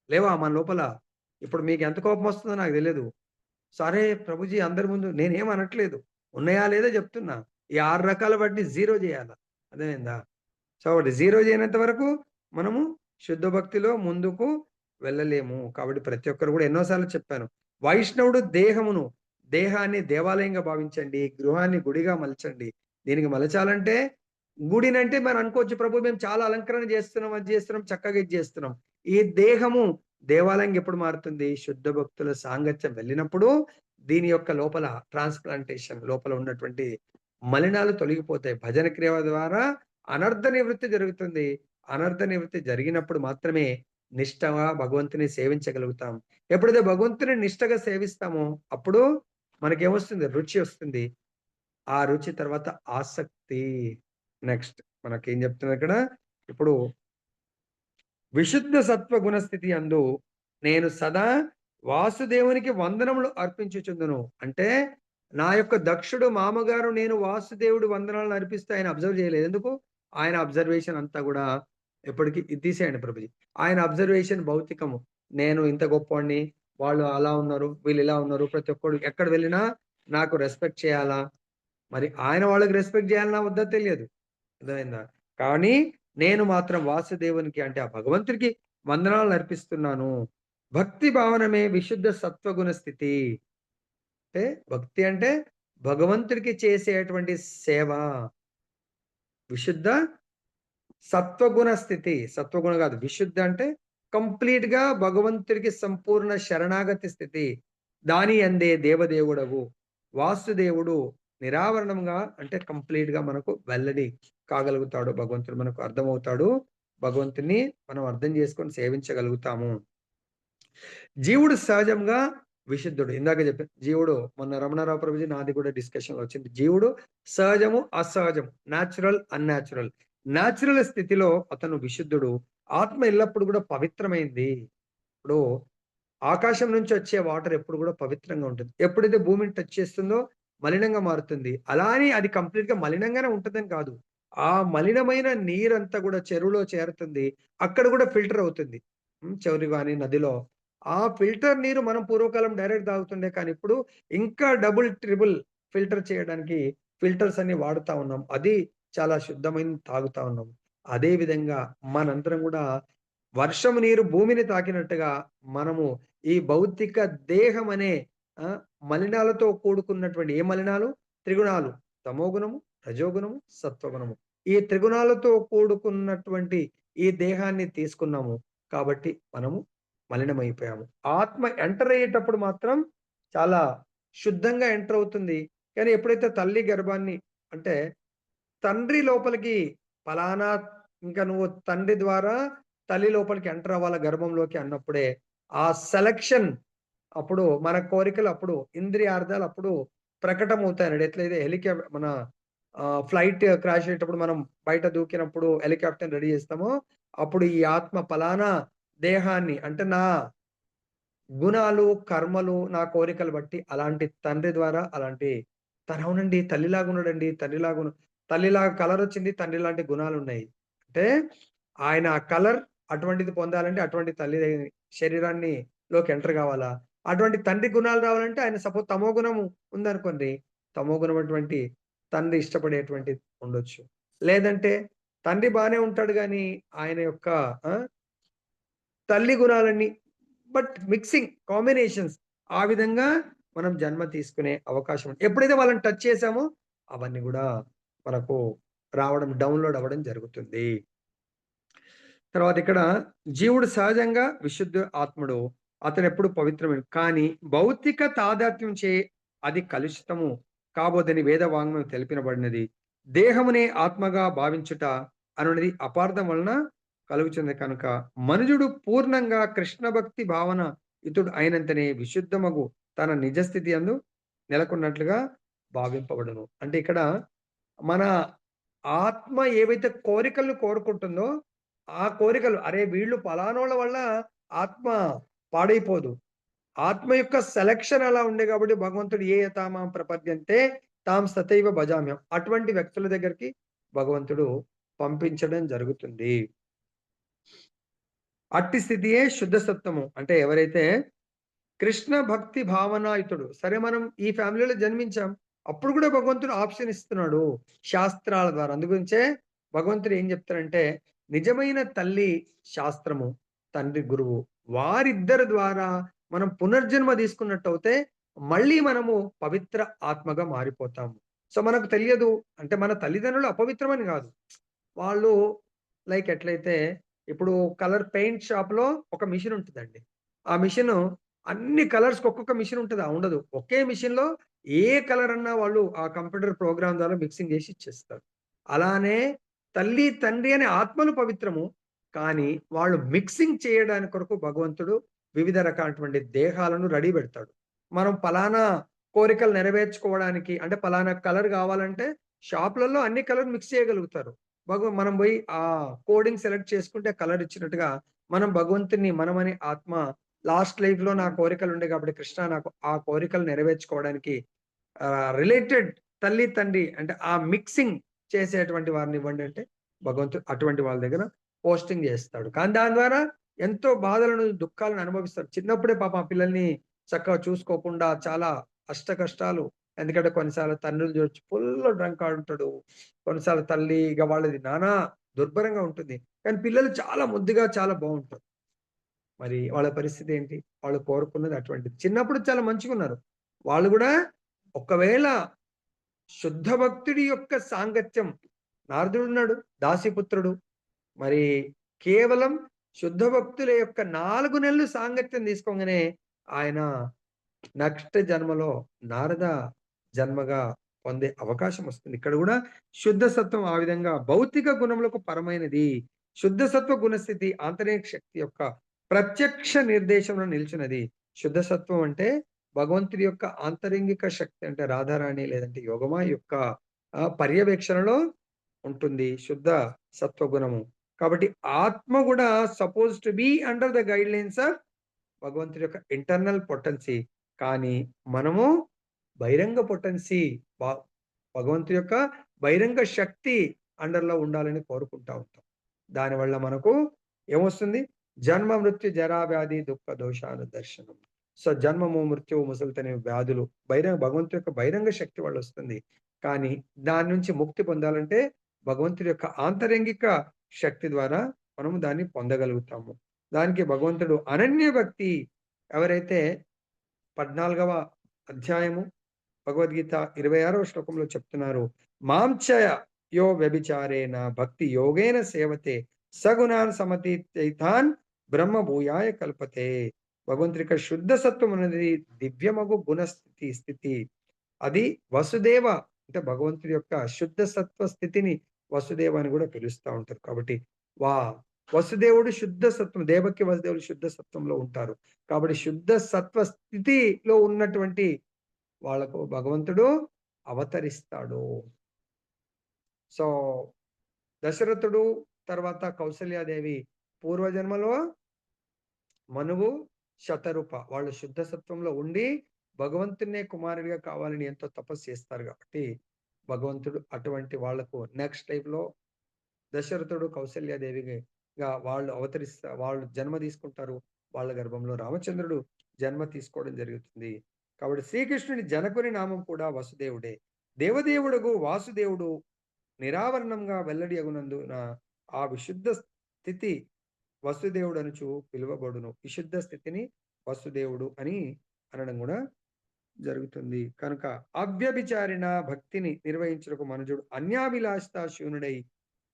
లేవా మన లోపల? ఇప్పుడు మీకు ఎంత కోపం వస్తుందో నాకు తెలియదు. సరే ప్రభుజీ అందరి ముందు నేనేం అనట్లేదు. ఉన్నాయా లేదా చెప్తున్నా. ఈ 6 రకాల వాటిని జీరో చేయాలా. అర్థమైందా? సో, ఒకటి జీరో చేయనంత వరకు మనము శుద్ధ భక్తిలో ముందుకు వెళ్ళలేము. కాబట్టి ప్రతి ఒక్కరు కూడా ఎన్నో సార్లు చెప్పాను. వైష్ణవుడు దేహాన్ని దేవాలయంగా భావించండి. గృహాన్ని గుడిగా మలచండి. దీనికి మలచాలంటే గుడినంటే మనం అనుకోవచ్చు ప్రభు మేము చాలా అలంకరణ చేస్తున్నాం, అది చేస్తున్నాం, చక్కగా ఇది చేస్తున్నాం. ఈ దేహము దేవాలయంగా ఎప్పుడు మారుతుంది? శుద్ధ భక్తుల సాంగత్యం వెళ్ళినప్పుడు దీని యొక్క లోపల ట్రాన్స్‌ప్లాంటేషన్ లోపల ఉన్నటువంటి మలినాలు తొలగిపోతాయి. భజన క్రియ ద్వారా అనర్థ నివృత్తి జరుగుతుంది. అనర్థ నివృత్తి జరిగినప్పుడు మాత్రమే నిష్టగా భగవంతుని సేవించగలుగుతాం. ఎప్పుడైతే భగవంతుని నిష్టగా సేవిస్తామో అప్పుడు మనకేమొస్తుంది? రుచి వస్తుంది. ఆ రుచి తర్వాత ఆసక్తి. నెక్స్ట్ మనకేం చెప్తున్నారు ఇక్కడ? ఇప్పుడు విశుద్ధ సత్వగుణ స్థితి అందు నేను సదా వాసుదేవునికి వందనములు అర్పించుచుందును. అంటే నా యొక్క దక్షుడు మామగారు నేను వాసుదేవుడు వందనాలను అర్పిస్తే ఆయన అబ్జర్వ్ చేయలేదు. ఎందుకు? ఆయన అబ్జర్వేషన్ అంతా కూడా ఎప్పటికి ఇది తీసేయండి ప్రభుజీ. ఆయన అబ్జర్వేషన్ భౌతికము. నేను ఇంత గొప్పోడిని, వాళ్ళు అలా ఉన్నారు, వీళ్ళు ఇలా ఉన్నారు. ప్రతి ఒక్కడు ఎక్కడ వెళ్ళినా నాకు రెస్పెక్ట్ చేయాలా? మరి ఆయన వాళ్ళకి రెస్పెక్ట్ చేయాలనా వద్దా తెలియదు. అర్థమైందా? కానీ నేను మాత్రం వాసుదేవునికి అంటే ఆ భగవంతుడికి వందనాలు అర్పిస్తున్నాను. భక్తి భావనమే విశుద్ధ సత్వగుణ స్థితి. అంటే భక్తి అంటే భగవంతుడికి చేసేటువంటి సేవ. విశుద్ధ సత్వగుణ స్థితి. సత్వగుణ కాదు. విశుద్ధ అంటే కంప్లీట్‌గా భగవంతుడికి సంపూర్ణ శరణాగతి స్థితి. దాని యందే దేవదేవుడవు వాసుదేవుడు నిరావరణంగా అంటే కంప్లీట్‌గా మనకు వెల్లడి కాగలుగుతాడు. భగవంతుడు మనకు అర్థమవుతాడు. భగవంతుడిని మనం అర్థం చేసుకొని సేవించగలుగుతాము. జీవుడు సహజంగా విశుద్ధుడు. ఇందాక చెప్పాను. జీవుడు మొన్న రమణారావు ప్రభుజీ నాది కూడా డిస్కషన్‌లో వచ్చింది. జీవుడు సహజము, అసహజం, న్యాచురల్, అన్‌న్యాచురల్. న్యాచురల్ స్థితిలో అతను విశుద్ధుడు. ఆత్మ ఎల్లప్పుడు కూడా పవిత్రమైంది. ఇప్పుడు ఆకాశం నుంచి వచ్చే వాటర్ ఎప్పుడు కూడా పవిత్రంగా ఉంటుంది. ఎప్పుడైతే భూమిని టచ్ చేస్తుందో మలినంగా మారుతుంది. అలా అని అది కంప్లీట్‌గా మలినంగానే ఉంటదని కాదు. ఆ మలినమైన నీరంతా కూడా చెరువులో చేరుతుంది. అక్కడ కూడా ఫిల్టర్ అవుతుంది. చెరువు గాని, నదిలో. ఆ ఫిల్టర్ నీరు మనం పూర్వకాలం డైరెక్ట్ తాగుతుండే. కానీ ఇప్పుడు ఇంకా డబుల్, ట్రిబుల్ ఫిల్టర్ చేయడానికి ఫిల్టర్స్ అన్ని వాడుతా ఉన్నాం. అది చాలా శుద్ధమైనది తాగుతా ఉన్నాం. అదే విధంగా మనందరం కూడా వర్షము నీరు భూమిని తాకినట్టుగా మనము ఈ భౌతిక దేహం అనే మలినాలతో కూడుకున్నటువంటి ఏ మలినాలు? త్రిగుణాలు. తమోగుణము, రజోగుణము, సత్వగుణము. ఈ త్రిగుణాలతో కూడుకున్నటువంటి ఈ దేహాన్ని తీసుకున్నాము. కాబట్టి మనము మలినమైపోయాము. ఆత్మ ఎంటర్ అయ్యేటప్పుడు మాత్రం చాలా శుద్ధంగా ఎంటర్ అవుతుంది. కానీ ఎప్పుడైతే తల్లి గర్భాన్ని అంటే తండ్రి లోపలికి పలానా ఇంక నువ్వు తండ్రి ద్వారా తల్లి లోపలికి ఎంటర్ అవ్వాలా గర్భంలోకి అన్నప్పుడే, ఆ సెలక్షన్ అప్పుడు మన కోరికలు అప్పుడు ఇంద్రియార్థాలు అప్పుడు ప్రకటమవుతాయనండి. ఎట్లయితే మన ఫ్లైట్ క్రాష్ అయ్యేటప్పుడు మనం బయట దూకినప్పుడు హెలికాప్టర్‌ని రెడీ చేస్తామో, అప్పుడు ఈ ఆత్మ పలానా దేహాన్ని అంటే నా గుణాలు, కర్మలు, నా కోరికలు బట్టి అలాంటి తండ్రి ద్వారా అలాంటి అవునండి. తల్లిలాగున్నాడండి. తల్లిలాగా కలరొచ్చింది. తండ్రి లాంటి గుణాలున్నాయి. అంటే ఆయన ఆ కలర్ అటువంటిది పొందాలంటే అటువంటి తల్లి శరీరాన్ని లోకి ఎంటర్ కావాలా? అటువంటి తండ్రి గుణాలు రావాలంటే ఆయన సపోజ్ తమో గుణం ఉందనుకోండి. తమో గుణం అటువంటి తండ్రి ఇష్టపడేటువంటిది ఉండొచ్చు. లేదంటే తండ్రి బానే ఉంటాడు గానీ ఆయన యొక్క ఆ! తల్లి గుణాలన్నీ బట్ మిక్సింగ్ కాంబినేషన్స్ ఆ విధంగా మనం జన్మ తీసుకునే అవకాశం ఉంది. ఎప్పుడైతే వాళ్ళని టచ్ చేసామో అవన్నీ గూడా మనకు రావడం, డౌన్‌లోడ్ అవ్వడం జరుగుతుంది. తర్వాత ఇక్కడ జీవుడు సహజంగా విశుద్ధ ఆత్ముడు. అతనెప్పుడు పవిత్రమైన కానీ భౌతిక తాదాత్మ్యం చే అది కలుషితము కాబోదని వేద వాంగ్మయం తెలిపినబడినది. దేహమునే ఆత్మగా భావించుట అనునది అపార్థం వలన కలుగుచున్నది కనుక మనుజుడు పూర్ణంగా కృష్ణ భక్తి భావన ఇతుడు అయినంతనే విశుద్ధమగు తన నిజ స్థితి యందు నెలకొన్నట్లుగా భావింపబడును. అంటే ఇక్కడ మన ఆత్మ ఏవైతే కోరికలను కోరుకుంటుందో, ఆ కోరికలు అరే! వీళ్ళు పలానోళ్ళ వల్ల ఆత్మ పాడైపోదు. ఆత్మ యొక్క సెలక్షన్ అలా ఉండే కాబట్టి భగవంతుడు ఏ యథామాం ప్రపద్యంతే తాం సతైవ భజామ్యం. అటువంటి వ్యక్తుల దగ్గరికి భగవంతుడు పంపించడం జరుగుతుంది. అట్టి స్థితియే శుద్ధ సత్వము. అంటే ఎవరైతే కృష్ణ భక్తి భావనాయుతుడు. సరే మనం ఈ ఫ్యామిలీలో జన్మించాం. అప్పుడు కూడా భగవంతుడు ఆప్షన్ ఇస్తున్నాడు. శాస్త్రాల ద్వారా. అందుగురించే భగవంతుడు ఏం చెప్తారంటే, నిజమైన తల్లి శాస్త్రము, తండ్రి గురువు. వారిద్దరి ద్వారా మనం పునర్జన్మ తీసుకున్నట్టయితే, మళ్ళీ మనము పవిత్ర ఆత్మగా మారిపోతాము. సో, మనకు తెలియదు. అంటే మన తల్లిదండ్రులు అపవిత్రమని గాదు. వాళ్ళు లైక్ ఎట్లయితే ఇప్పుడు కలర్ పెయింట్ షాప్‌లో ఒక మెషిన్ ఉంటదండి. ఆ మెషిను అన్ని కలర్స్‌కి ఒక్కొక్క మెషిన్ ఉంటదా? ఉండదు. ఒకే మెషిన్‌లో ఏ కలర్ అన్నా వాళ్ళు ఆ కంప్యూటర్ ప్రోగ్రామ్ ద్వారా మిక్సింగ్ జేసి ఇచ్చేస్తారు. అలానే తల్లి, తండ్రి అనే ఆత్మలు పవిత్రము. కానీ వాళ్ళు మిక్సింగ్ చేయడానికి కొరకు భగవంతుడు వివిధ రకాలటువంటి దేహాలను రెడీ బెడతాడు. మనం పలానా కోరికలు నెరవేర్చుకోవడానికి అంటే పలానా కలర్ గావాలంటే షాపులలో అన్ని కలర్ మిక్స్ చేయగలుగుతారు. మనం బోయి ఆ కోడింగ్ సెలెక్ట్ చేసుకుంటే కలర్ ఇచ్చినట్టుగా మనం భగవంతుడిని మనమని ఆత్మ లాస్ట్ లైఫ్‌లో నా కోరికలుండే కాబట్టి కృష్ణ నాకు ఆ కోరికలు నెరవేర్చుకోవడానికి రిలేటెడ్ తల్లి, తండ్రి అంటే ఆ మిక్సింగ్ చేసేటువంటి వారినివ్వండి అంటే భగవంతుడు అటువంటి వాళ్ళ దగ్గర పోస్టింగ్ జేస్తాడు. కానీ దాని ద్వారా ఎంతో బాధలను, దుఃఖాలను అనుభవిస్తారు. చిన్నప్పుడే పాపం ఆ పిల్లల్ని చక్కగా చూసుకోకుండా చాలా అష్ట కష్టాలు ఎందుకంటే కొన్నిసార్లు తండ్రులు చూడొచ్చు ఫుల్ డ్రంక్ ఆడుంటాడు. కొన్నిసార్లు తల్లి ఇగ వాళ్ళది నానా దుర్భరంగా ఉంటుంది. కానీ పిల్లలు చాలా ముద్దుగా చాలా బావుంటారు. మరి వాళ్ళ పరిస్థితి ఏంటి? వాళ్ళు కోరుకున్నది అటువంటిది. చిన్నప్పుడు చాలా మంచిగున్నారు. వాళ్ళు గూడా ఒకవేళ శుద్ధ భక్తుడి యొక్క సాంగత్యం నారదుడున్నాడు, దాసీపుత్రుడు. మరి కేవలం శుద్ధ భక్తుల యొక్క 4 నెలలు సాంగత్యం తీసుకోంగానే ఆయన నెక్స్ట్ జన్మలో నారద జన్మగా పొందే అవకాశం వస్తుంది. ఇక్కడ గూడా శుద్ధ సత్వం ఆ విధంగా భౌతిక గుణములకు పరమైనది. శుద్ధ సత్వ గుణస్థితి ఆంతరిక శక్తి యొక్క ప్రత్యక్ష నిర్దేశంలో నిలిచినది. శుద్ధ సత్వం అంటే భగవంతుడి యొక్క ఆంతరింగిక శక్తి అంటే రాధారాణి లేదంటే యోగమాయ యొక్క పర్యవేక్షణలో ఉంటుంది శుద్ధ సత్వగుణము. కాబట్టి ఆత్మ గూడా suppose to be under the guidelines of భగవంతుడి యొక్క ఇంటర్నల్ పొటెన్సీ. కానీ మనము బహిరంగ పొటెన్సీ భ భగవంతుడి యొక్క బహిరంగ శక్తి అండర్‌లో ఉండాలని కోరుకుంటా ఉంటాం. దానివల్ల మనకు ఏమొస్తుంది? జన్మ, మృత్యు, జరా, వ్యాధి, దుఃఖ, దోషానుదర్శనం. సో, జన్మము, మృత్యువు, ముసలితనం వ్యాధులు భగవంతుడి యొక్క బహిరంగ శక్తి వల్ల వస్తుంది. కానీ దాని నుంచి ముక్తి పొందాలంటే భగవంతుడి యొక్క ఆంతరంగిక శక్తి ద్వారా మనము దాన్ని పొందగలుగుతాము. దానికి భగవంతుడు అనన్య భక్తి ఎవరైతే 14వ అధ్యాయము భగవద్గీత 26వ శ్లోకంలో చెప్తున్నారు. మాంచయ యో వ్యభిచారేణ భక్తి యోగేన సేవతే సగుణాన్ సమతీతైతాన్ బ్రహ్మ భూయాయ కల్పతే. భగవంతుడి యొక్క శుద్ధ సత్వం అనేది దివ్యమగు స్థితి. అది వసుదేవ అంటే భగవంతుడి యొక్క శుద్ధ సత్వ స్థితిని వసుదేవ అని కూడా పిలుస్తా ఉంటారు. కాబట్టి వా వసుదేవుడు శుద్ధ సత్వం, దేవకి వసుదేవుడు శుద్ధ సత్వంలో ఉంటారు. కాబట్టి శుద్ధ సత్వ స్థితిలో ఉన్నటువంటి వాళ్ళకు భగవంతుడు అవతరిస్తాడు. సో, దశరథుడు తర్వాత కౌసల్యాదేవి పూర్వజన్మలో మనువు, శతరూప వాళ్ళు శుద్ధ సత్వంలో ఉండి భగవంతున్నే కుమారుడిగా కావాలని ఎంతో తపస్సు చేస్తారు కాబట్టి భగవంతుడు అటువంటి వాళ్లకు నెక్స్ట్ లైఫ్‌లో దశరథుడు కౌసల్యాదేవిగా వాళ్ళు జన్మ తీసుకుంటారు. వాళ్ళ గర్భంలో రామచంద్రుడు జన్మ తీసుకోవడం జరుగుతుంది. కాబట్టి శ్రీకృష్ణుని జనకుని నామం కూడా వసుదేవుడే. దేవదేవుడుగు వాసుదేవుడు నిరావరణంగా వెల్లడి అగునందున ఆ విశుద్ధ స్థితి వసుదేవుడు అనుచు పిలువబడును. విశుద్ధ స్థితిని వసుదేవుడు అని అనడం కూడా జరుగుతుంది. కనుక అవ్యభిచారిణ భక్తిని నిర్వహించుటకు మనుజుడు అన్యాభిలాషిత శూన్యుడై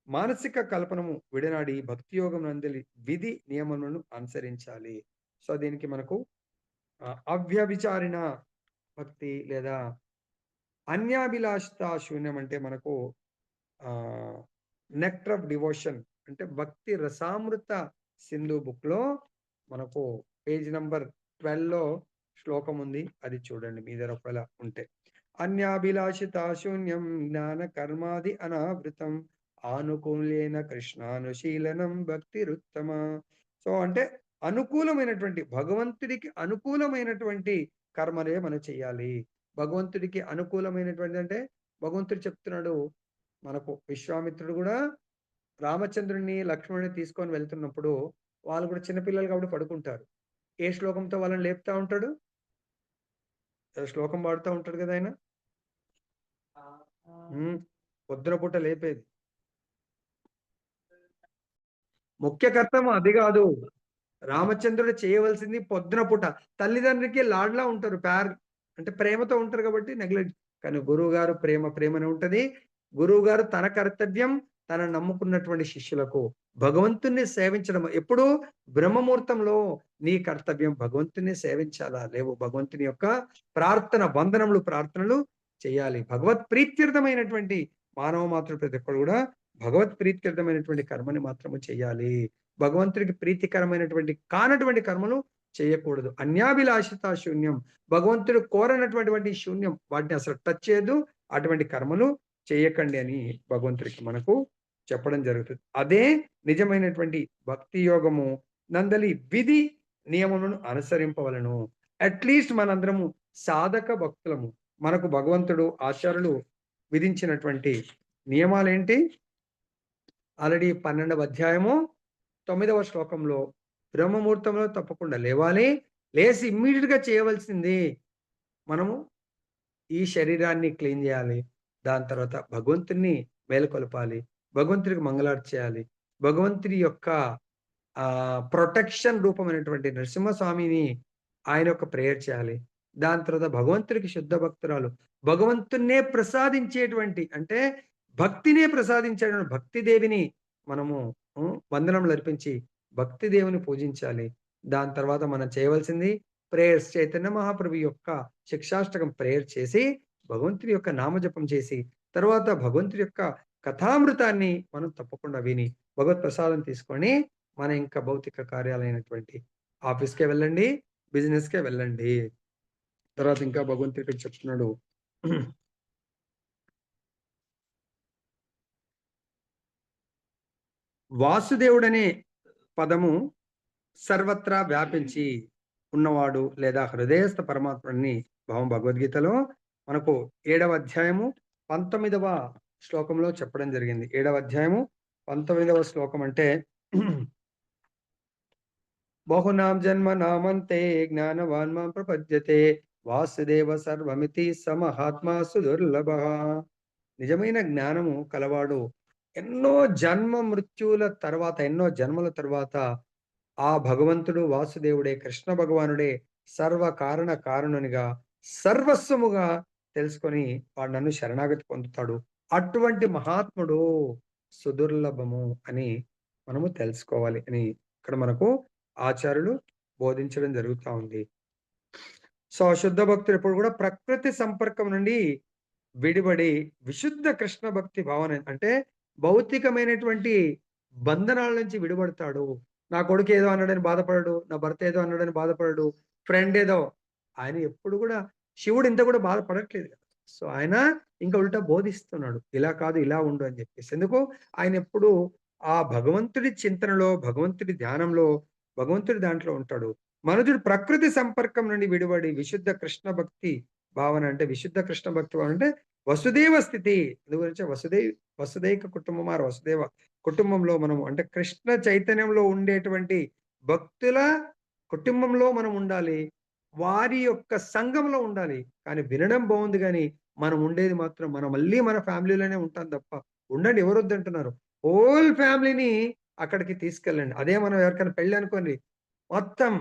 మానసిక కల్పనము విడనాడి భక్తి యోగం నందలి విధి నియమములను అనుసరించాలి. సో, దీనికి మనకు అవ్యభిచారిణ భక్తి లేదా అన్యాభిలాషిత శూన్యం అంటే మనకు నెక్టర్ ఆఫ్ డివోషన్ అంటే భక్తి రసామృత సింధు బుక్‌లో మనకు పేజ్ నంబర్ 12లో శ్లోకం ఉంది. అది చూడండి మీ దగ్గర ఒకవేళ ఉంటే. అన్యాభిలాషిత శూన్యం జ్ఞాన కర్మాది అనావృతం ఆనుకూల్యేన కృష్ణానుశీలనం భక్తిరుత్తమ. సో, అంటే అనుకూలమైనటువంటి భగవంతుడికి అనుకూలమైనటువంటి కర్మలే మనం చేయాలి. భగవంతుడికి అనుకూలమైనటువంటి అంటే భగవంతుడు చెప్తున్నాడు మనకు విశ్వామిత్రుడు కూడా రామచంద్రుడిని, లక్ష్మణుడిని తీసుకొని వెళ్తున్నప్పుడు వాళ్ళు కూడా చిన్నపిల్లలు కాబట్టి పడుకుంటారు. ఏ శ్లోకంతో వాళ్ళని లేపుతా ఉంటాడు? శ్లోకం పాడుతా ఉంటాడు కదా ఆయన. పొద్దున పూట లేపేది. ముఖ్య కర్తవ్యం అది కాదు. రామచంద్రుడు చేయవలసింది పొద్దున పూట. తల్లిదండ్రికి లాడ్లా ఉంటారు. అంటే ప్రేమతో ఉంటారు కాబట్టి నెగ్లెక్ట్. కానీ గురువుగారు ప్రేమనే ఉంటది. గురువుగారు తన కర్తవ్యం తనను నమ్ముకున్నటువంటి శిష్యులకు భగవంతుణ్ణి సేవించడం. ఎప్పుడు బ్రహ్మముహూర్తంలో నీ కర్తవ్యం భగవంతుణ్ణి సేవించాలా? లేవు భగవంతుని యొక్క ప్రార్థనలు చేయాలి. భగవత్ ప్రీత్యర్థమైనటువంటి మానవ మాత్రుడు ప్రతి ఒక్కరు కూడా భగవత్ ప్రీత్యర్థమైనటువంటి కర్మని మాత్రము చేయాలి. భగవంతుడికి ప్రీతికరమైనటువంటి కానటువంటి కర్మలు చేయకూడదు. అన్యాభిలాషిత శూన్యం భగవంతుడు కోరనటువంటి శూన్యం వాటిని అసలు టచ్ చేయొద్దు. అటువంటి కర్మలు చేయకండి అని భగవంతుడికి మనకు చెప్పడం జరుగుతుంది. అదే నిజమైనటువంటి భక్తి యోగము నందలి విధి నియమములను అనుసరింపవలను. అట్లీస్ట్ మనందరము సాధక భక్తులము. మనకు భగవంతుడు ఆచార్యులు విధించినటువంటి నియమాలేంటి? ఆల్రెడీ 12వ అధ్యాయము 9వ శ్లోకంలో బ్రహ్మముహూర్తంలో తప్పకుండా లేవాలి. లేసి ఇమ్మీడియట్‌గా చేయవలసింది మనము ఈ శరీరాన్ని క్లీన్ చేయాలి. దాని తర్వాత భగవంతుడిని మేలుకొలపాలి. భగవంతుడికి మంగళార్చన చేయాలి. భగవంతుడి యొక్క ప్రొటెక్షన్ రూపమైనటువంటి నరసింహస్వామిని ఆయన యొక్క ప్రేయర్ చేయాలి. దాని తర్వాత భగవంతుడికి శుద్ధ భక్తురాలు భగవంతున్నే ప్రసాదించేటువంటి అంటే భక్తినే ప్రసాదించేటువంటి భక్తిదేవిని మనము వందనములు అర్పించి భక్తి దేవుని పూజించాలి. దాని తర్వాత మనం చేయవలసింది ప్రేయర్స్ చైతన్య మహాప్రభు యొక్క శిక్షాష్టకం ప్రేయర్ చేసి, భగవంతుడి యొక్క నామజపం చేసి, తర్వాత భగవంతుడి యొక్క కథామృతాన్ని మనం తప్పకుండా విని, భగవత్ ప్రసాదం తీసుకొని, మన ఇంకా భౌతిక కార్యాలైనటువంటి ఆఫీస్‌కే వెళ్ళండి, బిజినెస్‌కే వెళ్ళండి. తర్వాత ఇంకా భగవంతుడు ఇక్కడ చెప్తున్నాడు. వాసుదేవుడనే పదము సర్వత్రా వ్యాపించి ఉన్నవాడు లేదా హృదయస్థ పరమాత్ముడిని భావం భగవద్గీతలో మనకు 7వ అధ్యాయము 19వ శ్లోకంలో చెప్పడం జరిగింది. 7వ అధ్యాయము 19వ శ్లోకం అంటే బహునాం జన్మనామంతే జ్ఞానవాన్ మాం ప్రపద్యతే వాసుదేవ సర్వమితి సమహాత్మా సుదుర్లభః. నిజమైన జ్ఞానము కలవాడు ఎన్నో జన్మ మృత్యువుల తర్వాత, ఎన్నో జన్మల తర్వాత ఆ భగవంతుడు వాసుదేవుడే, కృష్ణ భగవానుడే సర్వ కారణ కారణునిగా, సర్వస్వముగా తెలుసుకొని వాడు నన్ను శరణాగతి పొందుతాడు. అటువంటి మహాత్ముడు సుదుర్లభము అని మనము తెలుసుకోవాలి అని ఇక్కడ మనకు ఆచార్యులు బోధించడం జరుగుతా ఉంది. సో, శుద్ధ భక్తుడు ఎప్పుడు కూడా ప్రకృతి సంపర్కం నుండి విడిబడి విశుద్ధ కృష్ణ భక్తి భావన అంటే భౌతికమైనటువంటి బంధనాల నుంచి విడిపడతాడు. నా కొడుకు ఏదో అన్నాడని బాధపడడు. నా భర్త ఏదో అన్నాడని బాధపడడు. ఫ్రెండ్ ఏదో ఆయన ఎప్పుడు కూడా శివుడు ఇంత కూడా బాధపడట్లేదు కదా! సో, ఆయన ఇంకా ఉల్టా బోధిస్తున్నాడు. ఇలా కాదు ఇలా ఉండు అని చెప్పేసి. ఎందుకు? ఆయన ఎప్పుడు ఆ భగవంతుడి చింతనలో, భగవంతుడి ధ్యానంలో, భగవంతుడి దాంట్లో ఉంటాడు. మనుజుడు ప్రకృతి సంపర్కం నుండి విడిబడి విశుద్ధ కృష్ణ భక్తి భావన అంటే విశుద్ధ కృష్ణ భక్తి భావన అంటే వసుదేవ స్థితి. అందు గురించే వసుదైక కుటుంబం ఆర్ వసుదేవ కుటుంబంలో మనం అంటే కృష్ణ చైతన్యంలో ఉండేటువంటి భక్తుల కుటుంబంలో మనం ఉండాలి. వారి యొక్క సంఘంలో ఉండాలి. కానీ వినడం బావుంది గానీ, మనం ఉండేది మాత్రం మనం మళ్ళీ మన ఫ్యామిలీలోనే ఉంటాం తప్ప, ఉండండి ఎవరొద్దంటున్నారు. హోల్ ఫ్యామిలీని అక్కడికి తీసుకెళ్ళండి. అదే మనం ఎవరికైనా పెళ్లి అనుకోండి, మొత్తం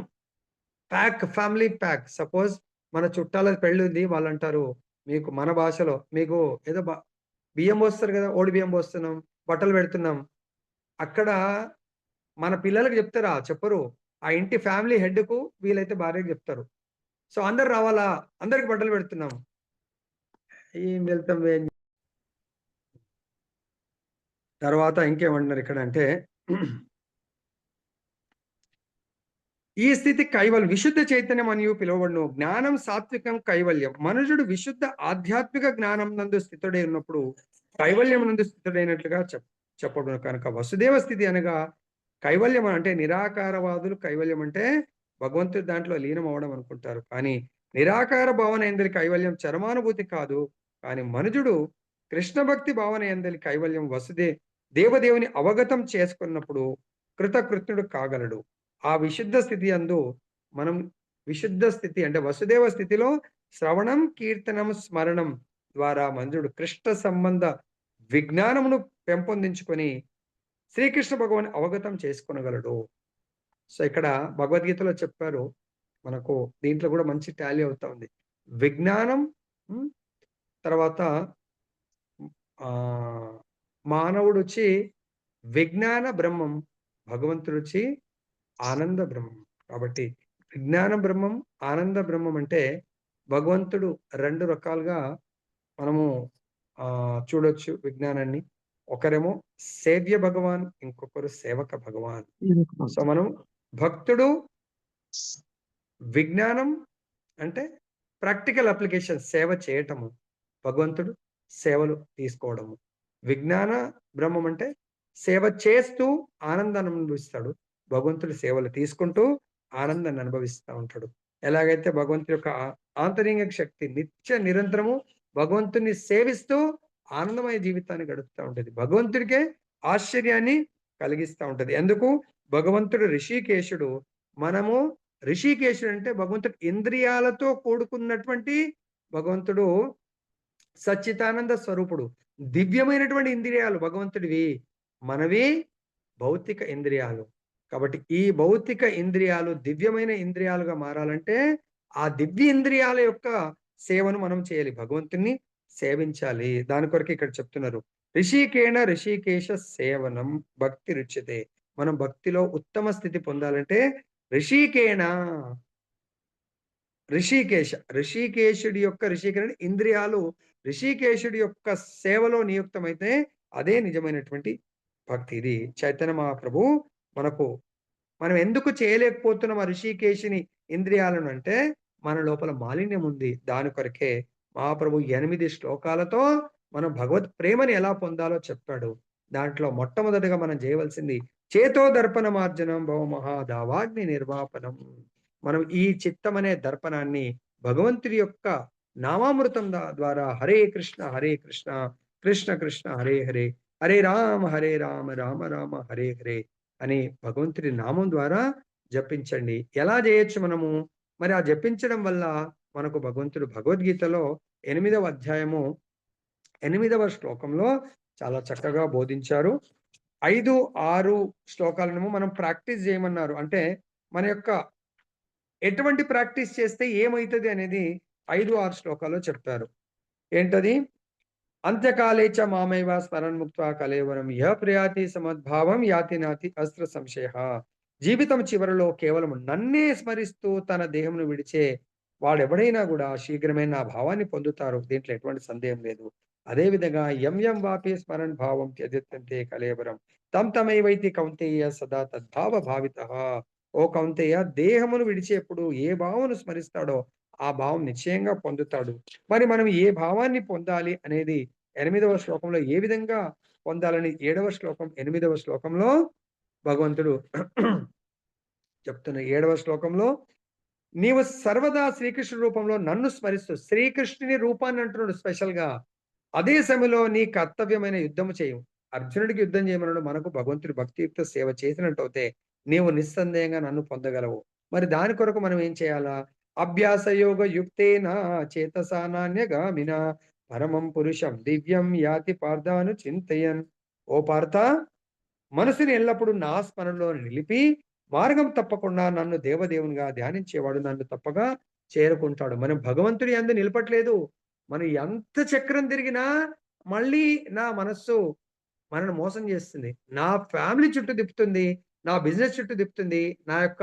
ఫ్యామిలీ ప్యాక్. సపోజ్ మన చుట్టాలది పెళ్లుంది. వాళ్ళంటారు, మీకు మన భాషలో మీకు ఏదో బియ్యం పోస్తారు గదా! ఓడి బియ్యం పోస్తున్నాం, బట్టలు పెడుతున్నాం. అక్కడ మన పిల్లలకి చెప్తారా? చెప్పరు. ఆ ఇంటి ఫ్యామిలీ హెడ్‌కు వీలైతే భార్యకి చెప్తారు. సో, అందరూ రావాలా? అందరికి బట్టలు పెడుతున్నాం. ఏం వెళ్తాం తర్వాత ఇంకేమంటున్నారు ఇక్కడ అంటే ఈ స్థితి కైవల్యం విశుద్ధ చైతన్యం అనియు పిలువబడును. జ్ఞానం సాత్వికం కైవల్యం. మనుషుడు విశుద్ధ ఆధ్యాత్మిక జ్ఞానం నందు స్థితుడై ఉన్నప్పుడు కైవల్యం నందు స్థితుడైనట్లుగా చెప్పబడును. కనుక వసుదేవ స్థితి అనగా కైవల్యం అంటే నిరాకారవాదులు కైవల్యం అంటే భగవంతుడి దాంట్లో లీనం అవ్వడం అనుకుంటారు. కానీ నిరాకార భావన ఎందలి కైవల్యం చరమానుభూతి కాదు. కానీ మనుజుడు కృష్ణ భక్తి భావన ఎందలి కైవల్యం దేవదేవుని అవగతం చేసుకున్నప్పుడు కృతకృత్యుడు కాగలడు. ఆ విశుద్ధ స్థితి యందు మనం విశుద్ధ స్థితి అంటే వసుదేవ స్థితిలో శ్రవణం, కీర్తనం, స్మరణం ద్వారా మనుజుడు కృష్ణ సంబంధ విజ్ఞానమును పెంపొందించుకొని శ్రీకృష్ణ భగవాన్ అవగతం చేసుకొనగలడు. సో, ఇక్కడ భగవద్గీతలో చెప్పారు. మనకు దీంట్లో కూడా మంచి టాలీ అవుతా ఉంది. విజ్ఞానం హ్మ్. తర్వాత ఆహ్, మానవుడొచ్చి విజ్ఞాన బ్రహ్మం, భగవంతుడొచ్చి ఆనంద బ్రహ్మం. కాబట్టి విజ్ఞాన బ్రహ్మం, ఆనంద బ్రహ్మం అంటే భగవంతుడు 2 రకాలుగా మనము చూడొచ్చు విజ్ఞానాన్ని. ఒకరేమో సేవ్య భగవాన్, ఇంకొకరు సేవక భగవాన్. సో, మనం భక్తుడు విజ్ఞానం అంటే ప్రాక్టికల్ అప్లికేషన్ సేవ చేయటము. భగవంతుడు సేవలు తీసుకోవడము. విజ్ఞాన బ్రహ్మం అంటే సేవ చేస్తూ ఆనందాన్ని అనుభవిస్తాడు. భగవంతుడు సేవలు తీసుకుంటూ ఆనందాన్ని అనుభవిస్తా ఉంటాడు. ఎలాగైతే భగవంతుడి యొక్క ఆంతరింగిక శక్తి నిరంతరము భగవంతుడిని సేవిస్తూ ఆనందమయ జీవితాన్ని గడుపుతా ఉంటది. భగవంతుడికే ఆశ్చర్యాన్ని కలిగిస్తా ఉంటది. ఎందుకు? భగవంతుడు రిషికేశుడు. మనము రిషికేశుడు అంటే భగవంతుడు ఇంద్రియాలతో కూడుకున్నటువంటి భగవంతుడు సచ్చిదానంద స్వరూపుడు. దివ్యమైనటువంటి ఇంద్రియాలు భగవంతుడివి. మనవి భౌతిక ఇంద్రియాలు. కాబట్టి ఈ భౌతిక ఇంద్రియాలు దివ్యమైన ఇంద్రియాలుగా మారాలంటే ఆ దివ్య ఇంద్రియాల యొక్క సేవను మనం చేయాలి. భగవంతుణ్ణి సేవించాలి. దాని కొరకు ఇక్కడ చెప్తున్నారు. రిషికేశ సేవనం భక్తి రుచ్యతే. మనం భక్తిలో ఉత్తమ స్థితి పొందాలంటే రిషికేణ ఋషికేశుడి యొక్క ఋషికరణ ఇంద్రియాలు ఋషికేశుడి యొక్క సేవలో నియుక్తమైతే అదే నిజమైనటువంటి భక్తి. ఇది చైతన్య మహాప్రభు మనకు మనం ఎందుకు చేయలేకపోతున్నాం ఆ ఋషికేశుని ఇంద్రియాలను అంటే, మన లోపల మాలిన్యం ఉంది. దాని కొరకే మహాప్రభు 8 శ్లోకాలతో మనం భగవత్ ప్రేమని ఎలా పొందాలో చెప్పాడు. దాంట్లో మొట్టమొదటిగా మనం చేయవలసింది చేతో దర్పణమార్జనం భవమహాదావాగ్ని నిర్వాపనం. మనం ఈ చిత్తం అనే దర్పణాన్ని భగవంతుడి యొక్క నామామృతం ద్వారా హరే కృష్ణ హరే కృష్ణ, కృష్ణ కృష్ణ హరే హరే, హరే రామ హరే రామ, రామ రామ హరే హరే అని భగవంతుడి నామం ద్వారా జపించండి. ఎలా చేయొచ్చు మనము? మరి ఆ జపించడం వల్ల మనకు భగవంతుడు భగవద్గీతలో 8వ అధ్యాయము 8వ శ్లోకంలో చాలా చక్కగా బోధించారు. 5, 6 శ్లోకాలను మనం ప్రాక్టీస్ చేయమన్నారు. అంటే మన యొక్క ఎటువంటి ప్రాక్టీస్ చేస్తే ఏమైతది అనేది 5, 6 శ్లోకాల్లో చెప్పారు. ఏంటది? అంత్యకాలే చ మామైవ స్మరణ్ముక్త్వా కలేవరం యః ప్రయాతి సమద్భావం యాతి నాతి అస్త్ర సంశయః. జీవితం చివరలో కేవలం నన్నే స్మరిస్తూ తన దేహమును విడిచే వాడెవడైనా గూడా శీఘ్రమే నా భావాన్ని పొందుతారు. దీంట్లో ఎటువంటి సందేహం లేదు. అదే విధంగా యం యం వాపి స్మరన్ భావం త్యజత్యంతే కలేవరం తం తమైవైతి కౌంతేయ సదా తద్భావ భావితః. ఓ కౌంతేయ, దేహమును విడిచేప్పుడు ఏ భావమును స్మరిస్తాడో ఆ భావం నిశ్చయంగా పొందుతాడు. మరి మనం ఏ భావాన్ని పొందాలి అనేది 8వ శ్లోకంలో ఏ విధంగా పొందాలని 7వ శ్లోకం 8వ శ్లోకంలో భగవంతుడు చెప్తున్న 7వ శ్లోకంలో నీవు సర్వదా శ్రీకృష్ణ రూపంలో నన్ను స్మరిస్తూ శ్రీకృష్ణుని రూపాన్ని అంటున్నాడు స్పెషల్‌గా. అదే సమయంలో నీ కర్తవ్యమైన యుద్ధము చేయు. అర్జునుడికి యుద్ధం చేయమన్నాడు. మనకు భగవంతుడి భక్తియుక్త సేవ చేసినట్టయితే నీవు నిస్సందేహంగా నన్ను పొందగలవు. మరి దాని కొరకు మనం ఏం చేయాలా? అభ్యాస యోగ యుక్తేన చేతసా నాన్యగామినా పరమం పురుషం దివ్యం యాతి పార్థాను చింతయన్. ఓ పార్థ, మనసుని ఎల్లప్పుడూ నా స్మరణలో నిలిపి మార్గం తప్పకుండా నన్ను దేవదేవునిగా ధ్యానించేవాడు నన్ను తప్పగా చేరుకుంటాడు. మనం భగవంతుడి యందు నిలపట్లేదు. మనం ఎంత చక్రం తిరిగినా మళ్ళీ నా మనస్సు మనల్ని మోసం చేస్తుంది. నా ఫ్యామిలీ చుట్టూ తిప్పుతుంది. నా బిజినెస్ చుట్టూ తిప్పుతుంది. నా యొక్క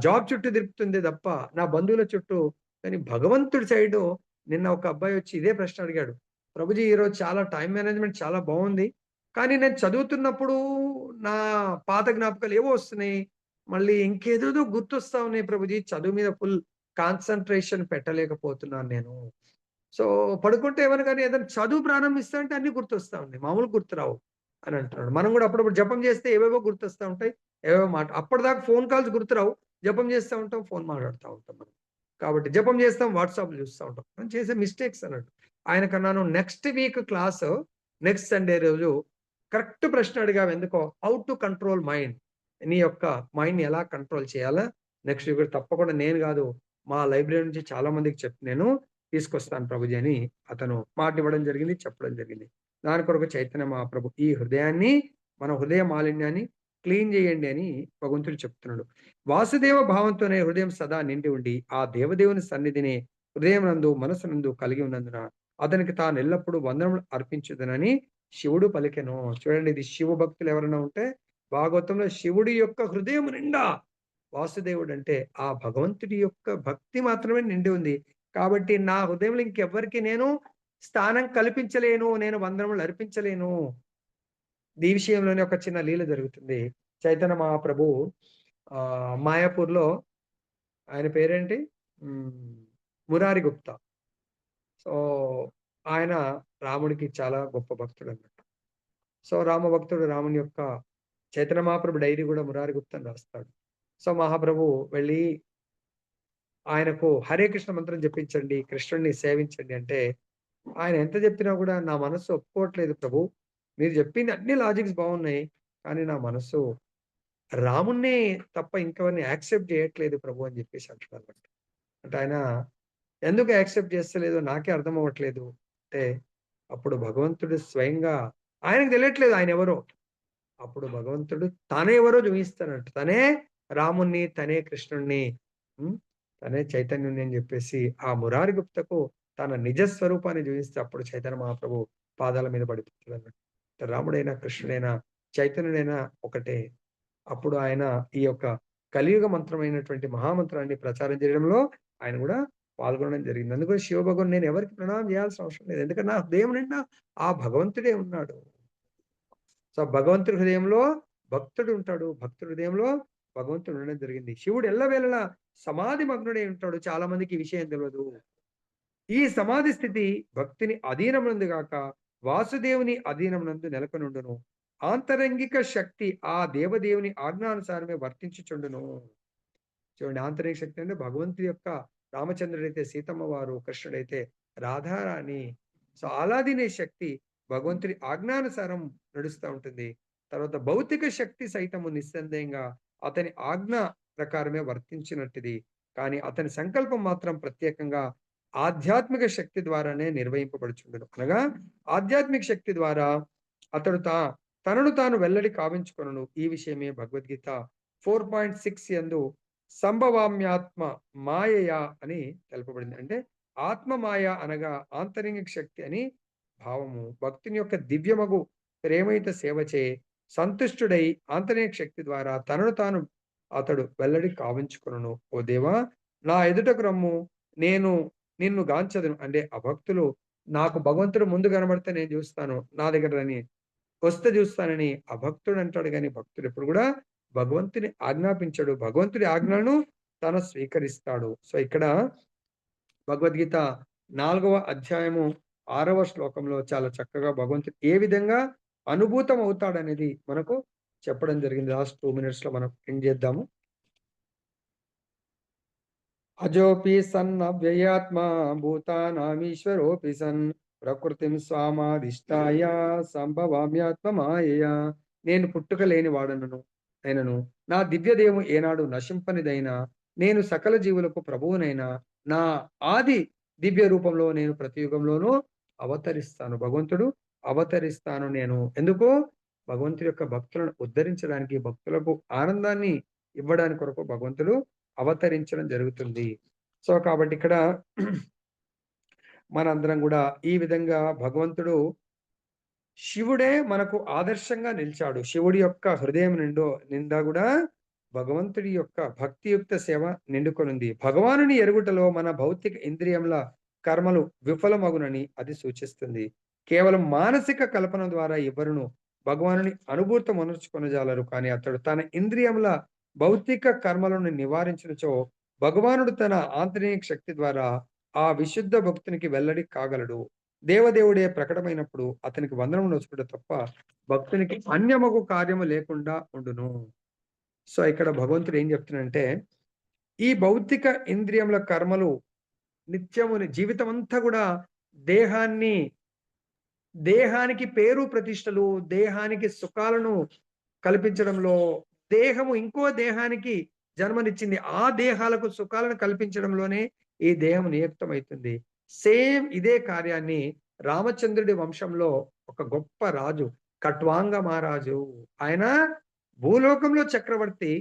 జాబ్ చుట్టూ తిప్పుతుంది తప్ప నా బంధువుల చుట్టూ. కానీ భగవంతుడి సైడు నిన్న ఒక అబ్బాయి వచ్చి ఇదే ప్రశ్న అడిగాడు. ప్రభుజీ, ఈరోజు చాలా టైమ్ మేనేజ్‌మెంట్ చాలా బావుంది. కానీ నేను చదువుతున్నప్పుడు నా పాత జ్ఞాపకాలు ఏవో వస్తున్నాయి. మళ్ళీ ఇంకేదేదో గుర్తొస్తా ఉన్నాయి ప్రభుజీ. చదువు మీద ఫుల్ కాన్సంట్రేషన్ పెట్టలేకపోతున్నాను నేను. సో, పడుకుంటే ఏమని గాని ఏదైనా చదువు ప్రారంభిస్తా అంటే అన్నీ గుర్తొస్తా ఉన్నాయి. మామూలుగా గుర్తురావు అని అంటున్నాడు. మనం గూడా అప్పుడప్పుడు జపం చేస్తే ఏవేవో గుర్తొస్తా ఉంటాయి. ఏవేవో అప్పటిదాకా ఫోన్ కాల్స్ గుర్తురావు. జపం చేస్తా ఉంటాం. ఫోన్ మాట్లాడుతా ఉంటాం మనం. కాబట్టి జపం చేస్తాం. వాట్సాప్‌లో చూస్తా ఉంటాం. మనం చేసే మిస్టేక్స్ అన్నట్టు. ఆయనకన్నాను next week class next Sunday రోజు కరెక్ట్ ప్రశ్న అడిగావు ఎందుకో, హౌ టు కంట్రోల్ మైండ్. నీ యొక్క మైండ్‌ని ఎలా కంట్రోల్ చేయాలా నెక్స్ట్ వీక్ తప్పకుండా నేను గాదు, మా లైబ్రరీ నుంచి చాలా మందికి నేను తీసుకొస్తాను ప్రభుజీ అని అతను మాట ఇవ్వడం జరిగింది. చెప్పడం జరిగింది. దాని కొరకు చైతన్య మహాప్రభు ఈ హృదయాన్ని, మన హృదయ మాలిన్యాన్ని క్లీన్ చేయండి అని భగవంతుడు చెప్తున్నాడు. వాసుదేవ భావంతోనే హృదయం సదా నిండి ఉండి, ఆ దేవదేవుని సన్నిధిని హృదయమునందు, మనసునందు కలిగి ఉన్నందున అతనికి తాను ఎల్లప్పుడూ వందనములు అర్పించుదునని శివుడు పలికెను. చూడండి, ఇది శివ భక్తులు ఎవరైనా ఉంటే భాగవతంలో శివుడి యొక్క హృదయం నిండా వాసుదేవుడు అంటే ఆ భగవంతుడి యొక్క భక్తి మాత్రమే నిండి ఉంది. కాబట్టి నా హృదయంలో ఇంకెవ్వరికి నేను స్థానం కల్పించలేను. నేను వందనములు అర్పించలేను. ఈ విషయంలోనే ఒక చిన్న లీల జరుగుతుంది. చైతన్య మహాప్రభు మాయాపూర్‌లో ఆయన పేరేంటి? మురారి గుప్తా. సో, ఆయన రాముడికి చాలా గొప్ప భక్తుడన్నమాట. సో, రామభక్తుడు రాముని యొక్క చైతన్య మహాప్రభు డైరీ గూడా మురారి గుప్తా అని రాస్తాడు. సో, మహాప్రభు వెళ్ళి ఆయనకు హరే కృష్ణ మంత్రం జపించండి, కృష్ణుడిని సేవించండి అంటే, ఆయన ఎంత చెప్పినా గూడా నా మనస్సు ఒప్పుకోవట్లేదు ప్రభు. మీరు చెప్పింది అన్ని లాజిక్స్ బావున్నాయి. కానీ నా మనస్సు రాముడినే తప్ప ఇంకెవరిని యాక్సెప్ట్ చేయట్లేదు ప్రభు అని జెప్పేసి అంటున్నారన్నమాట. అంటే ఆయన ఎందుకు యాక్సెప్ట్ చేస్తలేదో నాకే అర్థం అవ్వట్లేదు. అంటే అప్పుడు భగవంతుడు స్వయంగా ఆయనకు తెలియట్లేదు ఆయనెవరో. అప్పుడు భగవంతుడు తనెవరో చూయిస్తానంట. తనే రాముడిని, తనే కృష్ణుడిని, హ్మ్. తనే చైతన్యుడిని అని జెప్పేసి ఆ మురారి గుప్తకు తన నిజ స్వరూపాన్ని చూయిస్తే అప్పుడు చైతన్య మహాప్రభు పాదాల మీద పడిపోతాడన్నమాట. రాముడైనా, కృష్ణుడైనా, చైతన్యుడైనా ఒకటే. అప్పుడు ఆయన ఈ యొక్క కలియుగ మంత్రమైనటువంటి మహామంత్రాన్ని ప్రచారం చేయడంలో ఆయన కూడా పాల్గొనడం జరిగింది. అందుకని శివభగవానుడు నేను ఎవరికీ ప్రణామం చేయాల్సిన అవసరం లేదు. ఎందుకంటే నా హృదయం నిండా ఆ భగవంతుడే ఉన్నాడు. సో, భగవంతుడి హృదయంలో భక్తుడు ఉంటాడు. భక్తుడి హృదయంలో భగవంతుడు ఉండడం జరిగింది. శివుడు ఎల్లవేళలా సమాధి మగ్నుడై ఉంటాడు. చాలా మందికి ఈ విషయం తెలవదు. ఈ సమాధి స్థితి భక్తిని అధీనమునందు గాక వాసుదేవుని అధీనమునందు నెలకొనుండును. ఆంతరంగిక శక్తి ఆ దేవదేవుని ఆజ్ఞానుసారమే వర్తించుచుండును. చూడండి, ఆంతరిక శక్తి అంటే భగవంతుడి యొక్క రామచంద్రుడైతే సీతమ్మ వారు, కృష్ణుడైతే రాధారాణి. సో, ఆలాదినే శక్తి భగవంతుడి ఆజ్ఞానుసారం నడుస్తా ఉంటుంది. తర్వాత భౌతిక శక్తి సైతము నిస్సందేహంగా అతని ఆజ్ఞ ప్రకారమే వర్తించినట్టిది. కానీ అతని సంకల్పం మాత్రం ప్రత్యేకంగా ఆధ్యాత్మిక శక్తి ద్వారానే నిర్వహింపబడుచుండును. అనగా ఆధ్యాత్మిక శక్తి ద్వారా అతడు తనను తాను వెల్లడి కావించుకొనును. ఈ విషయమే భగవద్గీత 4.6 యందు సంభవామ్యాత్మ మాయయా అని తెలుపబడింది. అంటే ఆత్మ మాయ అనగా ఆంతరింగిక శక్తి అని భావము. భక్తుని యొక్క దివ్యమగు ప్రేమయుత సేవచే సంతుష్టుడై ఆంతరిక శక్తి ద్వారా తనను తాను అతడు వెల్లడి కావించుకొనును. ఓ దేవా! నా ఎదుటకు రమ్ము, నేను నిన్ను గాంచెదను. అంటే ఆ భక్తులు నాకు భగవంతుడు ముందు కనబడితే నేను చూస్తాను. నా దగ్గర రని వస్తే చూస్తానని అభక్తుడు అంటాడు గాని, భక్తుడు ఎప్పుడు కూడా భగవంతుని ఆజ్ఞాపించడు. భగవంతుడి ఆజ్ఞలను తను స్వీకరిస్తాడు. సో, ఇక్కడ భగవద్గీత 4వ అధ్యాయము 6వ శ్లోకంలో చాలా చక్కగా భగవంతుడు ఏ విధంగా అనుభూతం అవుతాడనేది మనకు చెప్పడం జరిగింది. లాస్ట్ 2 మినిట్స్‌లో మనం ఎండ్ చేద్దాము. అజోపి సన్నవ్యయాత్మా భూతానామీశ్వరోపి సన్ ప్రకృతిం స్వామాధిష్టాయ సంభవామ్యాత్మ మాయయా. నేను పుట్టుక లేని వాడనను అయినను నా దివ్యదేహము ఏనాడు నశింపనిదైనా నేను సకల జీవులకు ప్రభువునైనా నా ఆది దివ్య రూపంలో నేను ప్రతి యుగంలోనూ అవతరిస్తాను. భగవంతుడు అవతరిస్తాను నేను. ఎందుకు? భగవంతుడి యొక్క భక్తులను ఉద్ధరించడానికి, భక్తులకు ఆనందాన్ని ఇవ్వడానికి కొరకు భగవంతుడు అవతరించడం జరుగుతుంది. సో, కాబట్టి ఇక్కడ మనందరం గూడా ఈ విధంగా భగవంతుడు శివుడే మనకు ఆదర్శంగా నిలిచాడు. శివుడి యొక్క హృదయం నిండా గూడా భగవంతుడి యొక్క భక్తియుక్త సేవ నిండుకొనుంది. భగవానుని ఎరుగుటలో మన భౌతిక ఇంద్రియముల కర్మలు విఫలమగునని అది సూచిస్తుంది. కేవలం మానసిక కల్పన ద్వారా ఎవ్వరును భగవానుని అనుభూతమనర్చుకొనజాలరు. కానీ అతడు తన ఇంద్రియముల భౌతిక కర్మలను నివారించినచో భగవానుడు తన ఆంతరిక శక్తి ద్వారా ఆ విశుద్ధ భక్తునికి వెల్లడి కాగలడు. దేవదేవుడే ప్రకటమైనప్పుడు అతనికి వందనము నొచ్చుకుంటే తప్ప భక్తునికి అన్యమగు కార్యము లేకుండా ఉండును. సో, ఇక్కడ భగవంతుడు ఏం చెప్తున్నాడంటే, ఈ భౌతిక ఇంద్రియముల కర్మలు నిత్యముని జీవితమంతా గూడా దేహాన్ని దేహానికి పేరు ప్రతిష్టలు, దేహానికి సుఖాలను కల్పించడంలో, దేహము ఇంకో దేహానికి జన్మనిచ్చింది. ఆ దేహాలకు సుఖాలను కల్పించడంలోనే ఈ దేహం నియుక్తమైతుంది. సేమ్ ఇదే కార్యాన్ని రామచంద్రుడి వంశంలో ఒక గొప్ప రాజు కట్వాంగ మహారాజు. ఆయన భూలోకంలో చక్రవర్తి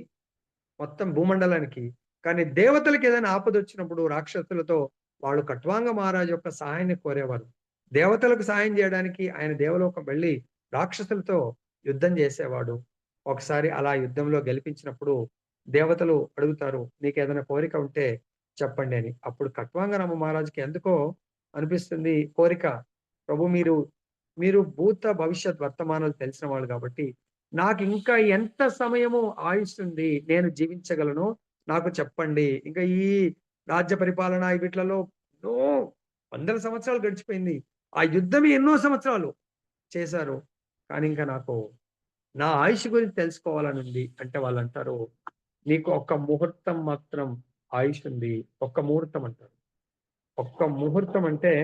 మొత్తం భూమండలానికి. కానీ దేవతలకి ఏదైనా ఆపదొచ్చినప్పుడు రాక్షసులతో వాళ్ళు కట్వాంగ మహారాజు యొక్క సహాయాన్ని కోరేవారు. దేవతలకు సహాయం చేయడానికి ఆయన దేవలోకం వెళ్లి రాక్షసులతో యుద్ధం చేసేవాడు. ఒకసారి అలా యుద్ధంలో గెలిపించినప్పుడు దేవతలు అడుగుతారు, "నీకేదైనా కోరిక ఉంటే చెప్పండి" అని. అప్పుడు కట్వాంగరామ మహారాజుకి ఎందుకో అనిపిస్తుంది కోరిక, "ప్రభు మీరు భూత, భవిష్యత్, వర్తమానాలు తెలిసిన వాళ్ళు కాబట్టి నాకింకా ఎంత సమయము ఆయుస్సుంది, నేను జీవించగలను నాకు చెప్పండి. ఇంకా ఈ రాజ్య పరిపాలన వీట్లలో ఎన్నో వందల సంవత్సరాలు గడిచిపోయింది. ఆ యుద్ధమే ఎన్నో సంవత్సరాలు చేశారు. కానీ ఇంకా నాకు నా ఆయుష్ గురించి తెలుసుకోవాలనుంది" అంటే వాళ్ళంటారు, "నీకు ఒక్క ముహూర్తం మాత్రం ఆయుషుంది." ఒక్క ముహూర్తం అంటారు. ఒక్క ముహూర్తం అంటే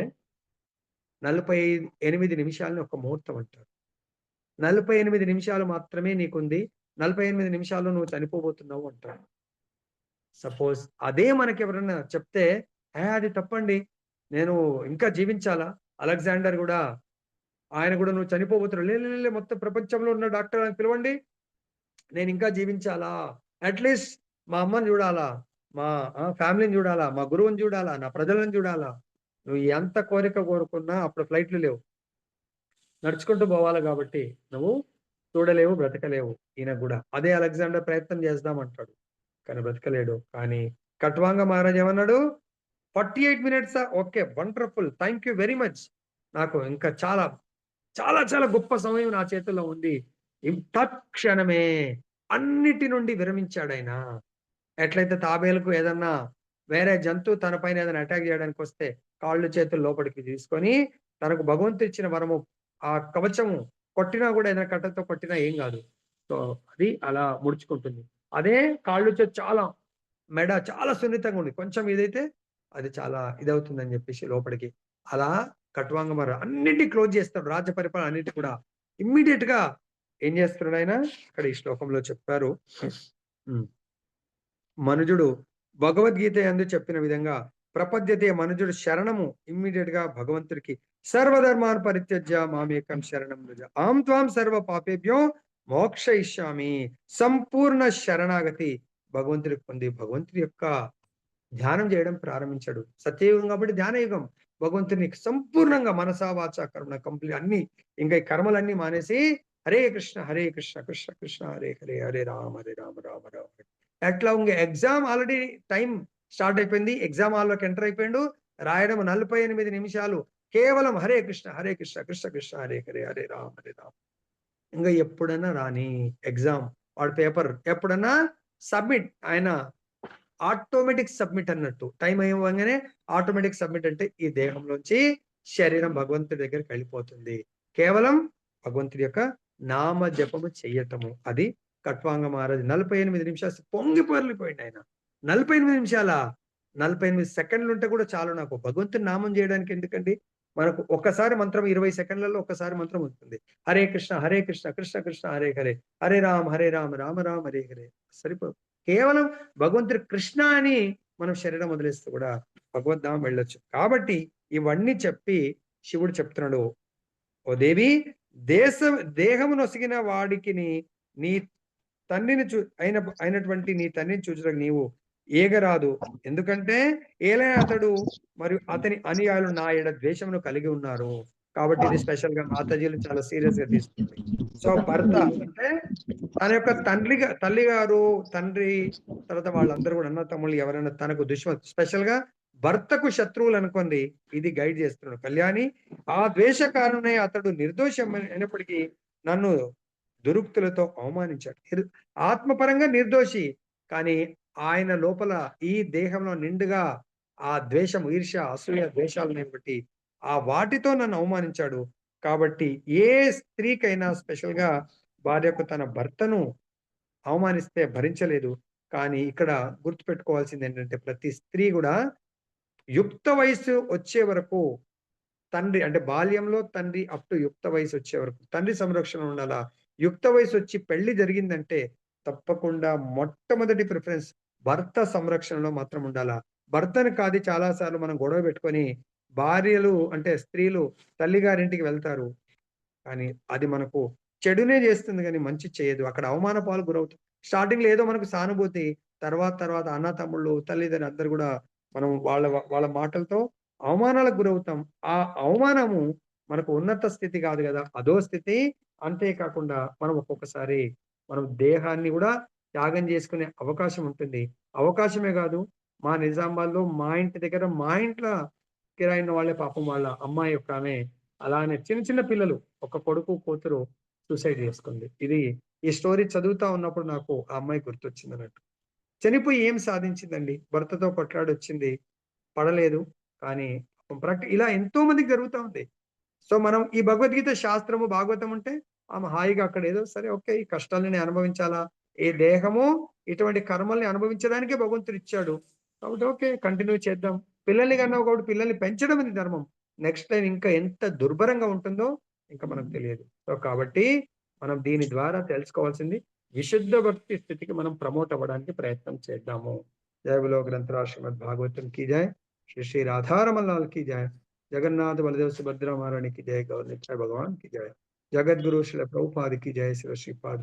48 నిమిషాలని ఒక్క ముహూర్తం అంటారు. 48 నిమిషాలు మాత్రమే నీకుంది. 48 నిమిషాల్లో నువ్వు చనిపోబోతున్నావు అంటారు. సపోజ్ అదే మనకెవరన్నా చెప్తే, అది తప్పండి. నేను ఇంకా జీవించాలా? అలెగ్జాండర్ గూడా ఆయన గూడా నువ్వు చనిపోబోతున్నావు. లే, లే, లే మొత్తం ప్రపంచంలో ఉన్న డాక్టర్‌లని పిలవండి. నేనింకా జీవించాలా? అట్‌లీస్ట్ మా అమ్మని జూడాలా? మా ఫ్యామిలీని జూడాలా? మా గురువుని జూడాలా? నా ప్రజలను జూడాలా? నువ్వు ఎంత కోరిక కోరుకున్నా అప్పుడు ఫ్లైట్‌లు లేవు. నడుచుకుంటూ పోవాలి గాబట్టి, నువ్వు చూడలేవు, బ్రతకలేవు. ఈయన గూడా. అదే అలెగ్జాండర్ ప్రయత్నం చేద్దామంటాడు. కానీ బ్రతకలేడు. కానీ కట్వాంగ మహారాజు ఏమన్నాడు? 48 మినిట్సా? Okay. Wonderful. Thank you very much. నాకు ఇంకా చాలా, చాలా చాలా గొప్ప సమయం నా చేతుల్లో ఉంది. తత్క్షణమే అన్నిటి నుండి విరమించాడాయన. ఎట్లయితే తాబేలుకు ఏదన్నా వేరే జంతువు తన పైన ఏదైనా అటాక్ చేయడానికొస్తే కాళ్ళు, చేతులు లోపలికి తీసుకొని తనకు భగవంతుడిచ్చిన వరము ఆ కవచము కొట్టినా గూడా ఏదైనా కట్టెతో కొట్టినా ఏం గాదు. సో, అది అలా ముడుచుకుంటుంది. అదే కాళ్ళు, చాలా మెడ చాలా సున్నితంగా ఉంది. కొంచెం ఇదైతే అది చాలా ఇదవుతుందని జెప్పేసి లోపలికి. అలా కట్వాంగమర అన్నిటిని క్లోజ్ చేస్తాడు. రాజ్య పరిపాలన అన్నిటిని కూడా. ఇమ్మీడియేట్‌గా ఏం చేస్తున్నాడాయన? ఇక్కడ ఈ శ్లోకంలో చెప్పారు. హ్మ్. మనుజుడు భగవద్గీత యందు చెప్పిన విధంగా ప్రపద్యతే మనుజుడు శరణము ఇమ్మీడియేట్‌గా భగవంతుడికి సర్వధర్మాన్ పరిత్యజ్య మామేకం శరణం వ్రజ. అహం త్వాం సర్వ పాపేభ్యో మోక్షయిష్యామి. సంపూర్ణ శరణాగతి భగవంతుడికి పొంది భగవంతుడి యొక్క ధ్యానం చేయడం ప్రారంభించాడు. సత్యయుగం కాబట్టి ధ్యానయుగం. భగవంతుడిని సంపూర్ణంగా మనసా, వాచా, కర్మణ అన్నీ ఇంకా ఈ కర్మలన్నీ మానేసి హరే కృష్ణ, హరే కృష్ణ, కృష్ణ కృష్ణ హరే హరే, హరే రామ, హరే రామ, రామ రామ హరే. ఎట్లా ఎగ్జామ్ ఆల్రెడీ టైమ్ స్టార్ట్ అయిపోయింది. ఎగ్జామ్ హాల్‌లోకి ఎంటర్ అయిపోయిండు. రాయడం 48 నిమిషాలు. కేవలం హరే కృష్ణ, హరే కృష్ణ, కృష్ణ కృష్ణ హరే హరే, హరే రామ, హరే రామ. ఇంగ ఎప్పుడన్నా రాని ఎగ్జామ్ వాడు పేపర్ ఎప్పుడన్నా సబ్మిట్ ఆయన ఆటోమేటిక్ సబ్మిట్ అన్నట్టు. టైం అవ్వంగానే ఆటోమేటిక్ సబ్మిట్ అంటే ఈ దేహంలోంచి శరీరం భగవంతుడి దగ్గరికెళ్ళిపోతుంది. కేవలం భగవంతుడి యొక్క నామ జపము చెయ్యటము. అది కట్వాంగ మహారాజు 48 నిమిషాలు పొంగి పొర్లిపోయిండాయన. 48 నిమిషాలా? 48 సెకండ్లుంటే కూడా చాలు నాకు. భగవంతుని నామం జేయడానికి ఎందుకండి? మనకు ఒక్కసారి మంత్రం 20 సెకండ్లలో ఒక్కసారి మంత్రం వస్తుంది. హరే కృష్ణ, హరే కృష్ణ, కృష్ణ కృష్ణ హరే హరే, హరే రామ, రామ రామ హరే హరే. కేవలం భగవంతుడు కృష్ణ అని మనం శరీరం వదిలేస్తే కూడా భగవద్ధామం వెళ్ళొచ్చు. కాబట్టి ఇవన్నీ చెప్పి శివుడు చెప్తున్నాడు. ఓ దేవి దేహము నొసిగిన వాడికిని నీ తండ్రిని అయినటువంటి నీ తండ్రిని చూచుటకు నీవు ఏగరాదు. ఎందుకంటే ఏలైన అతడు మరియు అతని అనుయాయులు నా ఎడ ద్వేషమును కలిగి ఉన్నారు. కాబట్టి ఇది స్పెషల్‌గా మాతాజీలు చాలా సీరియస్‌గా తీసుకుంది. సో, భర్త అంటే తన యొక్క తల్లిగారు, తండ్రి తర్వాత వాళ్ళందరూ గూడా అన్న, తమ్ముళ్ళు ఎవరైనా తనకు స్పెషల్‌గా భర్తకు శత్రువులనుకోండి ఇది గైడ్ చేస్తున్నాడు. కళ్యాణి ఆ ద్వేష కారణమే అతడు అయినప్పటికీ నన్ను దురుక్తులతో అవమానించాడు. ఆత్మపరంగా నిర్దోషి. కానీ ఆయన లోపల ఈ దేహంలో నిండుగా ఆ ద్వేషం, ఈర్ష్య, అసూయ, ద్వేషాలను బట్టి ఆ వాటితో నన్ను అవమానించాడు. కాబట్టి ఏ స్త్రీకైనా స్పెషల్‌గా భార్యకు తన భర్తను అవమానిస్తే భరించలేదు. కానీ ఇక్కడ గుర్తుపెట్టుకోవాల్సిందేంటంటే ప్రతి స్త్రీ గూడా యుక్త వయస్సు వచ్చే వరకు తండ్రి అంటే బాల్యంలో తండ్రి అప్ టు యుక్త వయసొచ్చే వరకు తండ్రి సంరక్షణ ఉండాలా. యుక్త వయసొచ్చి పెళ్లి జరిగిందంటే తప్పకుండా మొట్టమొదటి ప్రిఫరెన్స్ భర్త సంరక్షణలో మాత్రం ఉండాలా. భర్తను కాదు చాలా సార్లు మనం గొడవ పెట్టుకొని భార్యలు అంటే స్త్రీలు తల్లిగారింటికి వెళ్తారు. కానీ అది మనకు చెడునే చేస్తుంది గానీ మంచి చేయదు. అక్కడ అవమాన పాలు గురవుతాం. స్టార్టింగ్‌లో ఏదో మనకు సానుభూతి. తర్వాత అన్న, తమ్ముళ్ళు, తల్లిదండ్రులు అందరూ గూడా మనం వాళ్ళ మాటలతో అవమానాలకు గురవుతాం. ఆ అవమానము మనకు ఉన్నత స్థితి గాదు గదా! అధో స్థితి. అంతే కాకుండా మనం ఒక్కొక్కసారి మనం దేహాన్ని గూడా త్యాగం జేసుకునే అవకాశం ఉంటుంది. అవకాశమే గాదు, మా నిజామాబాద్‌లో మా ఇంటి దగ్గర మా ఇంట్ల కిరాయి ఉన్న వాళ్ళే పాపం వాళ్ళ అమ్మాయి ఒకామె అలానే చిన్న చిన్న పిల్లలు ఒక కొడుకు, కూతురు సూసైడ్ చేసుకుంది. ఈ స్టోరీ చదువుతా ఉన్నప్పుడు నాకు ఆ అమ్మాయి గుర్తొచ్చిందన్నట్టు. చనిపోయి ఏం సాధించిందండి? భర్తతో కొట్లాడొచ్చింది. పడలేదు. కానీ ఇలా ఎంతో మందికి జరుగుతా ఉంది. సో, మనం ఈ భగవద్గీత శాస్త్రము, భాగవతం ఉంటే ఆమె హాయిగా అక్కడ ఏదో సరే ఓకే. ఈ కష్టాలని అనుభవించాలా? ఈ దేహము ఇటువంటి కర్మల్ని అనుభవించడానికే భగవంతుడిచ్చాడు. కాబట్టి ఓకే. కంటిన్యూ చేద్దాం. పిల్లల్ని కన్నావు కాబట్టి పిల్లల్ని పెంచడం ఇది ధర్మం. నెక్స్ట్ టైమ్ ఇంకా ఎంత దుర్భరంగా ఉంటుందో ఇంకా మనకు తెలియదు. సో, కాబట్టి మనం దీని ద్వారా తెలుసుకోవాల్సింది విశుద్ధ భక్తి స్థితికి మనం ప్రమోట్ అవ్వడానికి ప్రయత్నం చేద్దాము. జై బోలో గ్రంథరాజ్ శ్రీమద్ భాగవతం की जय। श्री श्री राधा रमन लाल की जय। जगन्नाथ बलदेव सुभद्रा महारानी की जय। गौर निताई भगवान की जय। जगत गुरु श्रील प्रभुपाद की जय। श्री श्रीपाद